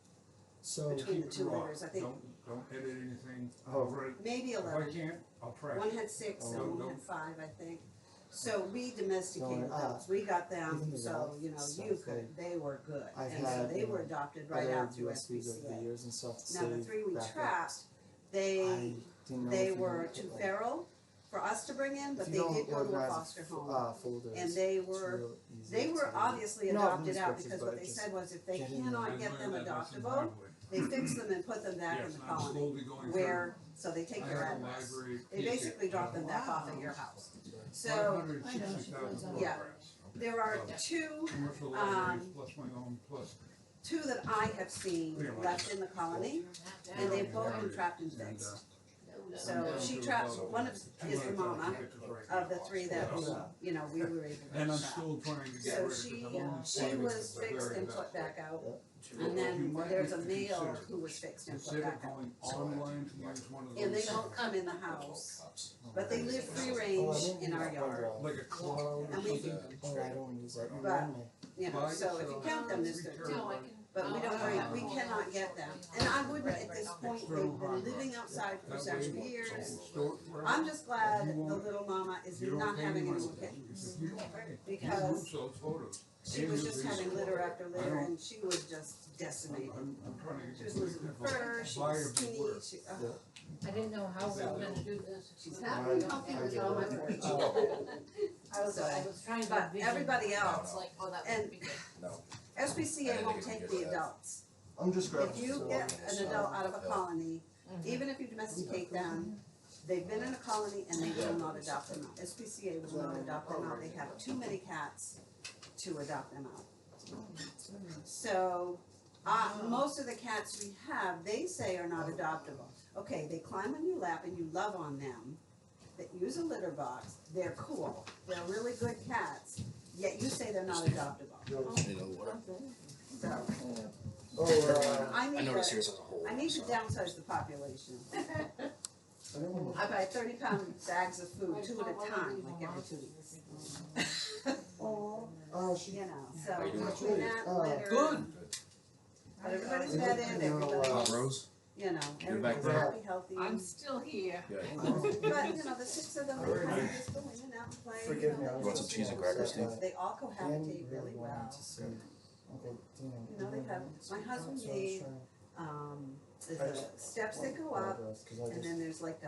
So, between the Keep 2 it raw. litters, I think, Don't edit anything Oh. over it. maybe If I 11. can't, I'll track One it. had 6 Oh. and one had 5, I think. So we domesticated those, we got them, Even the so, Ralph you stuff, could, they were good. I've And so had, they you were know, adopted right other out through USBs over the SPCA. years and stuff to Now, the save 3 we backups. trapped, I they didn't know they if you were don't too get, like, feral for us to bring in, but if they you don't did go to a organize foster home. folders, And they it's were, real easy they were to- obviously not adopted these out, pictures, because but what they just said was if they get in cannot I get them learned that lesson the adoptable, hard way. they fix them and put them back in Yes, the I'm colony, slowly going where, so they take I your have a address. library. They basically drop them back off at your house. So, 560,000 yeah. photographs. there are 2, Commercial libraries plus my own plus. 2 that I have seen left in the colony, and they've both been trapped and And, fixed. So she trapped, one of is the mama of the 3 that we were able And to I'm trap. still trying to get So rid of it. she, I'm only she saving was the fixed very and best. put back out, You and then might there's a need to male consider, who was fixed and put Instead back of out. going online to use one of those. And they don't come in the house, but they live free range in our yard, Like a cloud or And we- something. I don't use that. You But- remind me. so if you count them, there's 13. But we don't bring, we cannot get them, and I wouldn't at this point, they've been living outside for That several way, years. store it wherever. I'm just glad the little mama is You don't not pay having any any money. more kittens. If you don't pay, Because you lose those photos. she was just having litter after litter, and she was just decimated. I'm trying to get. She was losing her fur, she Buy was a skinny, book. she, I didn't know how we were gonna do this. she's happy, healthy, with all my work. I was trying to But envision. everybody I else, was like, oh, that and would be good. SPCA won't take the adults. I'm just grabbing. If you get an adult out of a colony, even if you domesticate them, they've been in a colony and they will not adopt them out. SPCA will not adopt them out, they have too many cats to adopt them out. So, most of the cats we have, they say are not adoptable. Okay, they climb on your lap and you love on them, they use a litter box, they're cool, they're really good cats, yet you say they're not adoptable. So, I need to downsize the population. I buy 30-pound bags of food, 2 at a time, like every 2 weeks. You know, so between that, litter. Good. But everybody's vetted, everybody's, Rose? you know, back everybody's there? happy, healthy. I'm still here. Yeah. But, you know, the 6 of them, they kind of just go in and out and play. Forgive me, I they was want just- some cheese and crackers, Steve? They all Dan cohabitate really really wanted well. to see Uncle Dino. You know, they have, my husband made, there's the steps that go up, and then there's like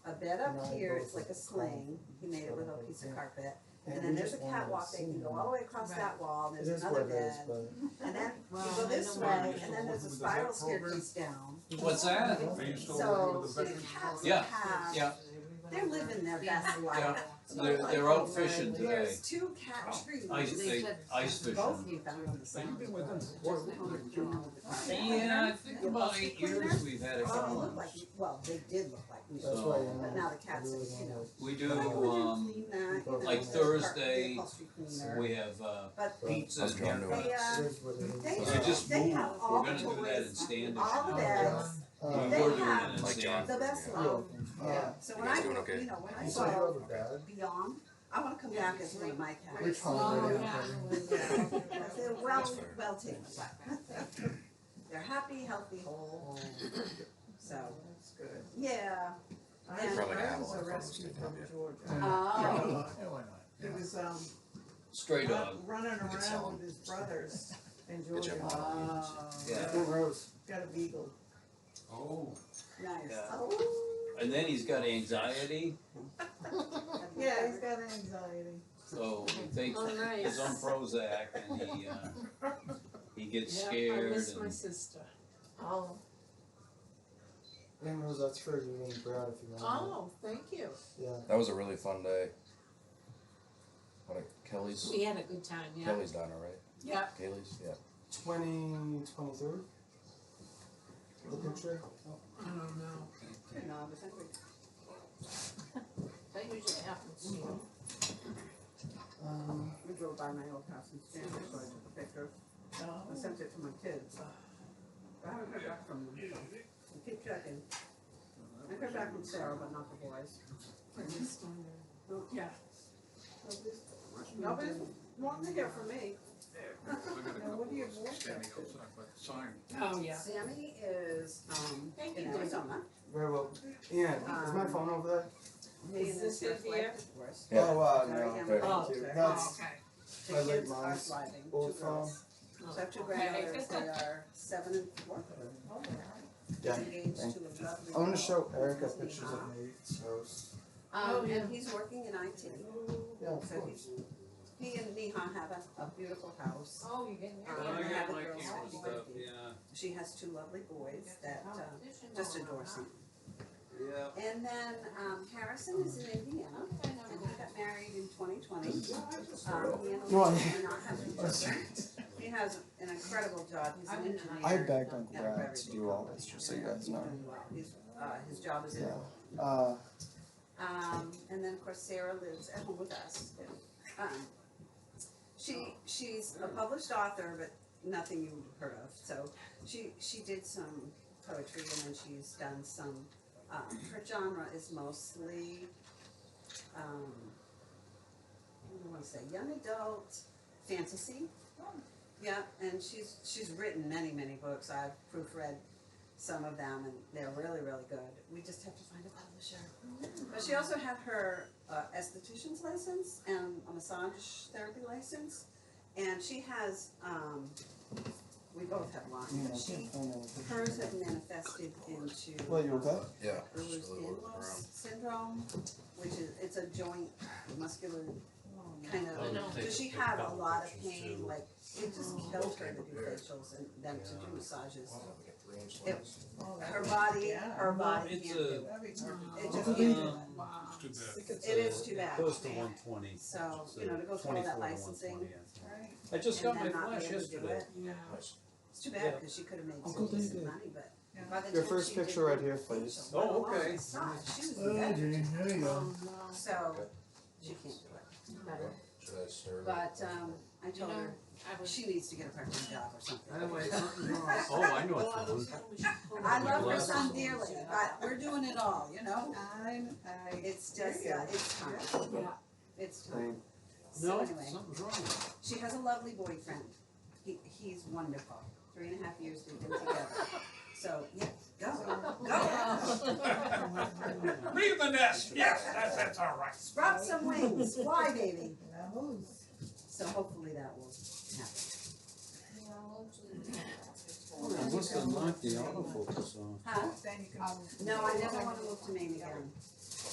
a bed up here, it's like a sling, he made it with a piece of carpet. And then there's a catwalk, they can go all the way across that wall, It there's is another what it is, bed, but and then you go this way, and then there's a spiral staircase down. What's that? Are you still So working with the the veterans? cats Yeah, have, yeah. they're living their best life. They're out fishing today. There's 2 cat trees. Ice fishing. Both of you found on the same. Yeah, I think about 8 years we've had it Oh, they look going. like, well, they did look like me. That's So- why, yeah. But now the cats, you know. We do, Clean that, you know, like the Thursday, upholstery cleaner. we have, But pizza and hamburgers. they, It is what it is. they, So just they move. have We're all gonna the do that in toys, Standish. all the beds, We They were doing have it in Like John. Standish. the best Yeah. love. Yeah, so when You guys I, doing okay? you know, when I So you saw have a bad? Beyond, I wanna come back as one of my cats. Which one? Oh, Right yeah. Yeah. They're well, That's fair. well taken. They're happy, healthy, whole, so, That's good. yeah. And- Probably gonna have a I was lot of a fun rescue with from it. Georgia. Oh, Yeah, why not? He was, Stray dog. running could sell around him. with his brothers in Good Georgia. job. Yeah. What rose? Got a beagle. Oh, nice. Yeah. Oh. And then he's got anxiety, Yeah, he's got anxiety. so he takes Oh, nice. his own Prozac and he gets Yeah, I scared miss my and sister. Oh, And Rose, that's for you and Brad if you want. oh, thank you. Yeah. That was a really fun day. What, Kelly's? We had a good time, yeah. Kelly's diner, right? Yeah. Kaylee's, yeah. 2023? The picture? I don't know. No, but I think That usually happens to you. we drove by my old house in Stanford, so I took a picture. I sent it to my kids. I haven't heard back from them, so I keep checking. I heard back from Sarah, but not the boys. Yeah. Nobody's wanting to hear from me. I gotta what do you go want? standing outside by the sign. Oh, yeah. Sammy is, Thank in you. Arizona. Very well. Ian, is my phone over there? He Is and his this it first here? wife divorced. Yeah. Oh, Very no. young. Thank Oh, you. okay. That's Okay. The my late kids are mom's thriving, old 2 phone. girls. So I have 2 Okay. granddaughters, they are 7 and 4. Yeah. Engaged Thank- to a lovely. I want to show Erica Disney pictures house. of Nate's house. Oh, yeah. And he's working in IT. Yeah, of So course. he and Neha have a beautiful house. Oh, you're getting I married. got my camera stuff, She has 2 lovely boys that just adore him. yeah. And then Harrison is in Indiana, and he got married in 2020. He and No, Elizabeth do not have any children. He has an incredible job. He's an engineer. I begged Uncle at a Brad very to big do all company. this, just so you guys know. Doing well. His job is in. Yeah. And then of course Sarah lives at home with us. She's a published author, but nothing you would have heard of. So she did some poetry, and then she's done some. Her genre is mostly, I don't want to say young adult fantasy. Yeah, and she's written many books. I've proofread some of them, and they're really good. We just have to find a publisher. But she also had her esthetician's license and a massage therapy license, and she has. We both have Lyme, Yeah, but hers have manifested into Well, you okay? Yeah. Ehlers-Danlos syndrome, which is it's a joint muscular kind of. So she had a lot of pain, like it just killed her to do facials and then to do massages. Her body It's can't a- do it. It just can't Uh, do it. Wow. It's too bad. It is too bad. Close to 120. So, you know, to go through all that 24 to licensing 120, I think. right, I just and got my then not flash be able to do yesterday. it. Yeah. It's too bad because she could have made Uncle some decent David. money, but by the Your time first she did picture right the here, facial, please. let Oh, alone okay. massage, she was Oh, vetted. gee, there you go. Oh, no. So she can't do it. Should I serve? But I told You know, her I was. she needs to get a part-time job or something. Oh, I know Well, I it's was one. home. I love her Glasses. son dearly, but we're doing it all, you know? It's just, There you go. it's time. Yeah. It's time. Thank So No, anyway, something's wrong. she has a lovely boyfriend. He's wonderful. 3.5 years they've been together. So, yeah, go. Leave the nest, yes, that's all right. Sprout some wings. Fly, baby. So hopefully that will happen. I must have knocked the autofocus off. Huh? No, I never want to move to Maine again.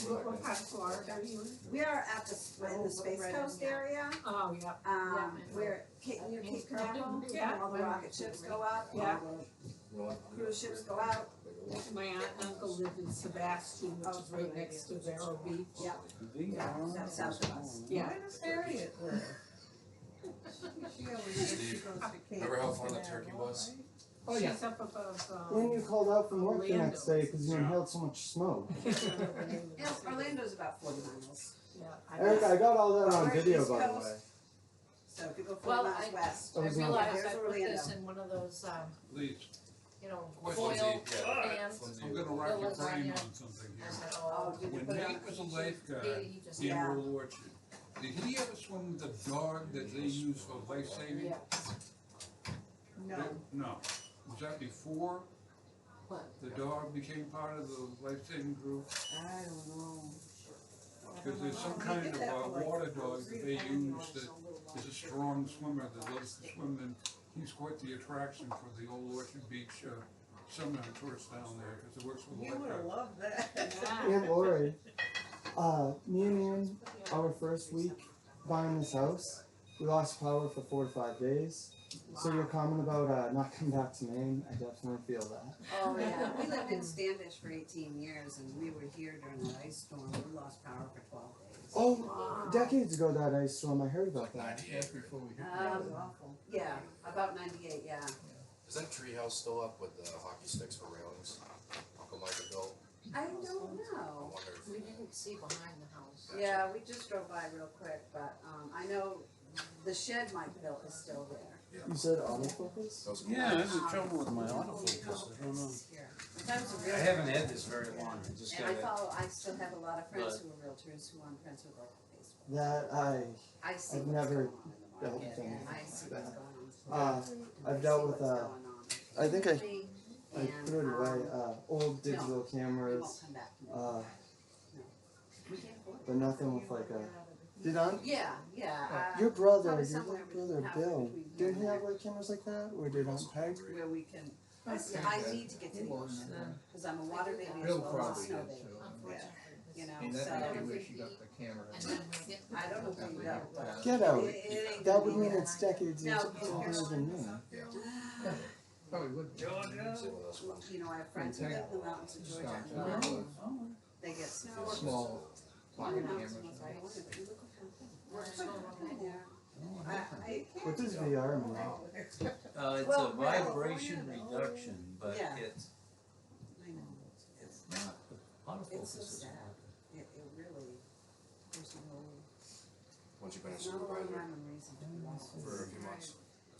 What part of Florida are you in? We are at in the Space Coast area. Oh, yeah. Where near Cape Canaveral, Yeah. all the rocket ships go up. Yeah. All cruise ships go out. My aunt and uncle live in Sebastian, which is right next to Vero Beach. Yeah, that's south of us. Yeah. Where does Harriet live? She always says she goes to Cape Remember how fun the Canaveral, turkey was? right? Oh yeah. She's up above, When you called out from work the next day because you inhaled so much smoke. Yeah, Orlando's about 40 miles. Yeah. Eric, I got all that on Alright, video East by the Coast. way. So if you go 40 Well, miles I- west. Oh, I it's not- realized Here's I put Orlando. this in one of those, Please, you know, Question. foil Yeah. pans. I'm gonna rack your Lasagna. brain on something I here. said, Oh, oh, did you When put it on Nate the was a sheet? lifeguard Katie just. in Yeah. Rural Orchard, did he ever swim with the dog that they use for life saving? Yeah. No. No. Was that before What? the dog became part of the life saving group? I don't know. Because there's some kind of water dog that they use that is a strong swimmer that loves to swim, and he's quite the attraction for the old Orchard Beach summer tourists down there, because it works with You would have lifeguards. loved that. Aunt Lori, me and Ian, our first week buying this house, we lost power for 4 to 5 days. So your comment about not coming back to Maine, I definitely feel that. Oh, yeah, we lived in Standish for 18 years and we were here during the ice storm, we lost power for 12 days. Oh, decades ago that ice storm, I heard about that. That's before we hit. That was awful. Yeah, about 98, yeah. Is that treehouse still up with the hockey sticks for railings? Uncle Micah built? I don't I know. wonder if. We didn't see behind the house. Yeah, we just drove by real quick, but, I know the shed Mike built is still there. You said autofocus? Those are Yeah, I cool. have trouble with my autofocus, I don't know. Here. Sometimes the I real- haven't had this very long, I just And I got it. follow, I still have a lot of friends who are realtors who I'm friends with like Facebook. That I see I've what's never going on in the dealt market, with and anything I see like what's that. going on. I've dealt I see with what's going on. I think I And, put it away, old digital you won't cameras, come back to me. We can't afford it. but nothing with like a. Did I? Yeah, yeah. Your brother, probably your somewhere little brother halfway Bill, between here didn't he and have there. like cameras like that, or did Aunt Peg? Where we can, I need to get to the ocean, cause I'm a water baby as Bill well as a probably snow did, baby, so. you know, And so. that made me wish you got the camera. And then we get. I don't know where you go, but. Get out. It ain't That gonna would be mean there. it's decades Now, older than me. Probably would. See what else was. You know, I have friends who live in the mountains of Georgia, Stop. and they get snow. Small One pocket mountain cameras. was like, "Look, but you look what happened." Yeah. I What does VR mean? It's a Well, vibration California- reduction, but Yeah. it's I know. not, the autofocus It's so is sad. It really, there's no, Once you've been a there's not a lot of supervisor rhyme and reason to this. for a few months,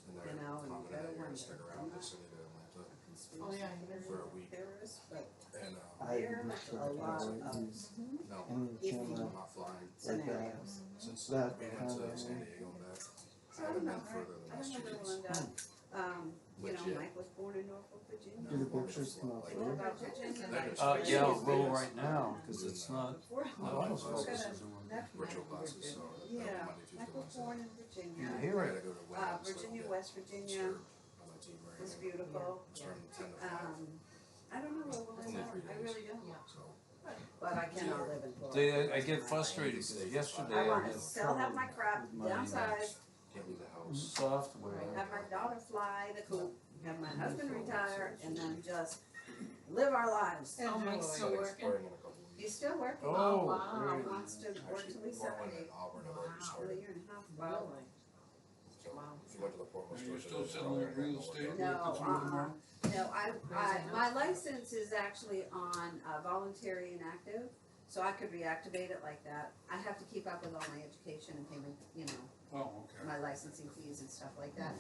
and they're You know, and you confident gotta that you're gonna wonder. stick around, they send you to Atlanta Oh, yeah, for a week, Theorists, but and, I There literally are a lot can't of use no, any If you- I'm camera not flying. like that. scenarios. Since That we went kind to of- San Diego and back, So I I haven't don't know, been further than I last 2 remember weeks. Linda, you know, Legit. Mike was born in Norfolk, Virginia. Do the pictures come out What clear? about Virginia? yeah, I'll go right now, cause it's not, Before- the autofocus isn't on. Nephew Virtual had classes, lived so in- that Yeah, Monday, Tuesday, Mike was Wednesday. born in You Virginia. hear I it? gotta go to Wednesday, so Virginia, get West Virginia served by my team right is here. beautiful. It's from 10 to 5, I don't know where we'll Only end up, 3 I days. really don't, so. but I cannot live in Florida. I get frustrated, cause yesterday I I wanna had still have my trouble crop with my downsize, Can't leave the house. software. have my daughter fly the coop, have my husband retire, and then just live our lives. Oh, Mike's still working? Expiring in a couple weeks. He's still working. Oh, wow. He wants to work Actually, till he's Portland 70. and Auburn have already For a started. year and a half. Wow. So if you went to the Portland Are store you today, still they're selling all that real gonna estate? go No, With the two of them on? no, my license is actually on voluntary inactive, so I could reactivate it like that. I have to keep up with all my education and payment, you know, Oh, okay. my licensing fees and stuff like that.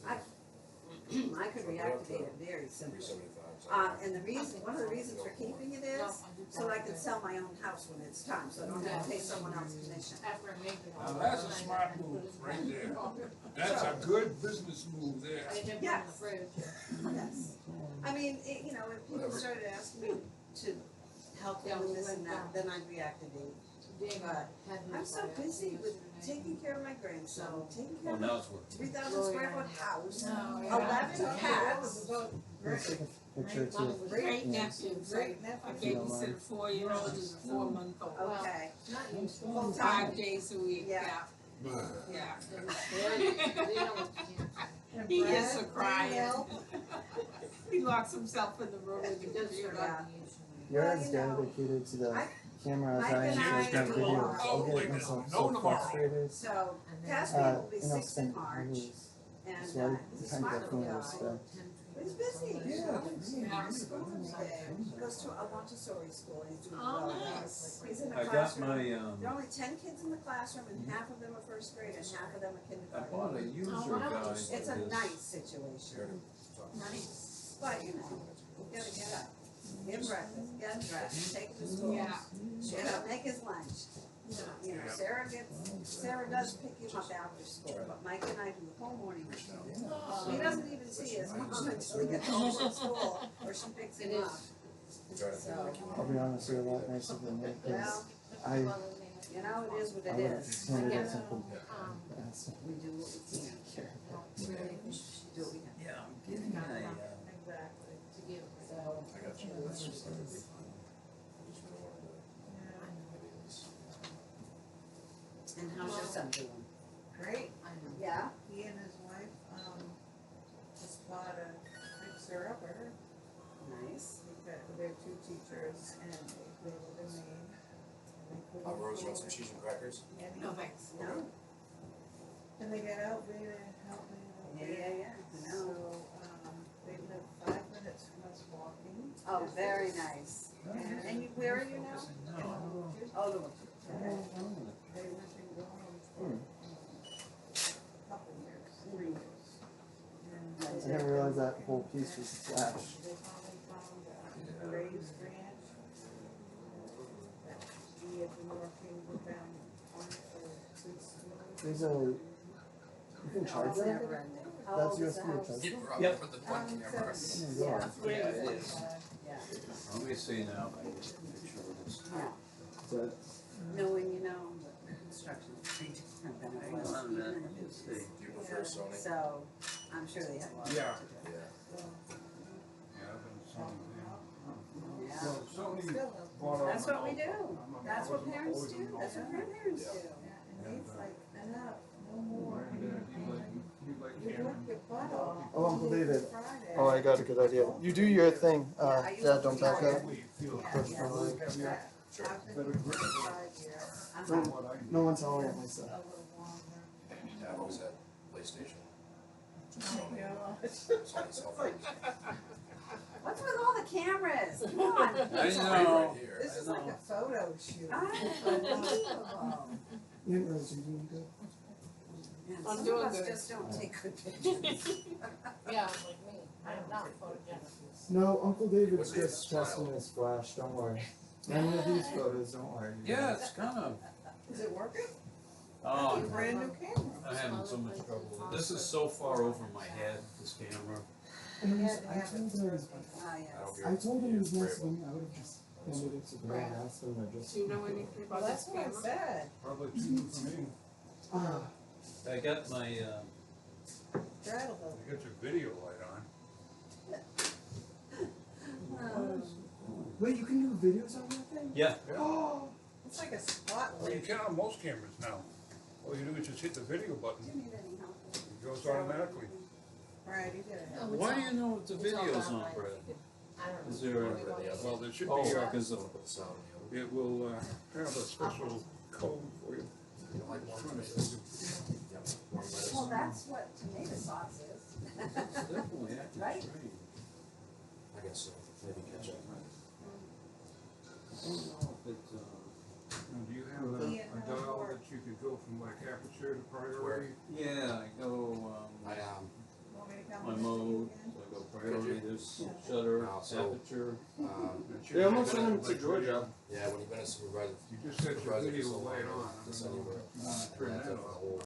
I could reactivate it very simply. 375. And the reason, one of the reasons for keeping it is, so I can sell my own house when it's time, so I don't have to pay someone else commission. After I make it. Now that's a smart move right there. That's a good business move there. I did put it in the Yes. fridge. Yes. I mean, you know, if people started asking me to help them with this and that, then I'd reactivate. But I'm so busy with taking care of my grandson, taking care Well, of now a it's working. 3,000 square foot house, No, 11 cats. Let's take a picture too. Great nephews, Great I nephew. babysit a 4-year-old and a 4-month-old. Okay. Full 5 time. days a week, Yeah. yeah. Yeah. They don't, you can't. And He Brad, is a crying. Danielle, He locks himself in the room with the computer. yeah. You're Well, as you know, dedicated to the I- camera as Mike I am and to I the do a video. lot. I'll get myself so frustrated. So, Caspian will be You know, 6 in spend March, hours. and, So I he's a kind of smart get no guy. respect. He's busy. Yeah. He's school today. He goes to a Montessori school, and he's doing Oh, well. nice. He's in a I got classroom. my, There are only 10 kids in the classroom, and half of them are first grade, and half of them are I kindergarten. bought a user Oh, wow. guide It's for a this. nice situation, Nice. but you know, you gotta get up, get breakfast, get dressed, take him to school. Yeah. Get up, make his lunch. You know, Sarah does pick him up after school, but Mike and I do the whole morning with him. He doesn't even see his mom until he gets home from school, or she picks him up. So, I'll be honest, you're a lot nicer than me, because well, I you know, it is what would it have is. handled it simple. Yes. We do what we can. Care. Do what we can. Yeah, I'm getting a, Exactly. So, I got you. That's just like, And how's your son doing? great. Yeah? He and his wife, just bought a fixer upper. Nice. They're 2 teachers, and they live in Maine. And they couldn't Rose, you want some afford cheese and crackers? any- No thanks. No? And they get out there and help me out Yeah, there. yeah, yeah. So, No. they live 5 minutes from us walking. Oh, very nice. And you, where are you now? Oh, the, They lived in Gorham for a couple years, 3 years. And, I didn't realize that whole piece was Flash. they finally found a raised ranch that he had been working with them on for since. There's a, you can charge it's that? never ending. How That's old is the USB house? charger? Yep. Put the one camera. Oh my god. Yeah, it is. Yeah. Let me see now, I get a picture of this. Yeah. But Knowing you know, but construction is pretty different than it was even in the Do news. you prefer Sony? So, I'm sure they have a lot to do. Yeah. Yeah. Yeah, I've been seeing them. Yeah. Well, Sony Still, bought all That's my what we old- do. I'm- That's I what wasn't parents always do. involved. That's what grandparents do. yeah, and he's like, enough, no more. Granddad, he like You camera. work your butt off. Oh, Uncle David. Friday. Oh, I got a good idea. You do your thing, Yeah, I used Dad, to don't be back like- up. We feel Yeah, Push yeah. my leg. I've been better here grip. for 5 years. Uh-huh. what I No one's telling me myself. A little longer. Dad always had PlayStation. Oh, yeah. Sony's cell phone. What's with all the cameras? Come on. I It's know. right here. This is like a photo shoot. Unbelievable. You didn't realize you doing good? Yeah, I'm some doing of us good. just don't take good pictures. Yeah, like me, I am not photogenic. No, Uncle David's What's the just style? testing his flash, don't worry. Many of these photos, don't worry. Yeah, it's kind of, Is it working? oh, Brand new camera. I'm having so much trouble with it. This is so far over my head, this camera. And Yeah, I told him, Ah, I yes. don't care. I told him he was Yeah, nice to me, I would have just handed it to Brad, asked him to just. Do you know anything Well, about that's this what I camera? said. Probably too for me. Ah, I got my, That'll help. You got your video light on. wait, you can do videos on that thing? yeah, Oh, It's like a Well, you spotlight. can on most cameras now. All you do is just hit the video button, Do you need any help? it goes automatically. Right, he did it. why do you know what the video's on, Brad? Is there a, Well, there should be, oh, because of, Put the sound on the other. it will, have a special code for you. You don't like warm tomatoes? Yep, warm lettuce. Well, that's what tomato sauce is. it's definitely active Right? screen. I guess so, maybe ketchup. I don't know if it, Now, do you have a dial that you could go from like aperture to priority? yeah, I go, I, Want me to come my and see you mode, again? so I go priority, there's shutter, No, so- aperture. It should They be almost like sent him to like Georgia. yeah, when you've been a supervisor, You just set your supervisor for video so long, light on. I just don't know anywhere. if you wanna turn And that's that a off. whole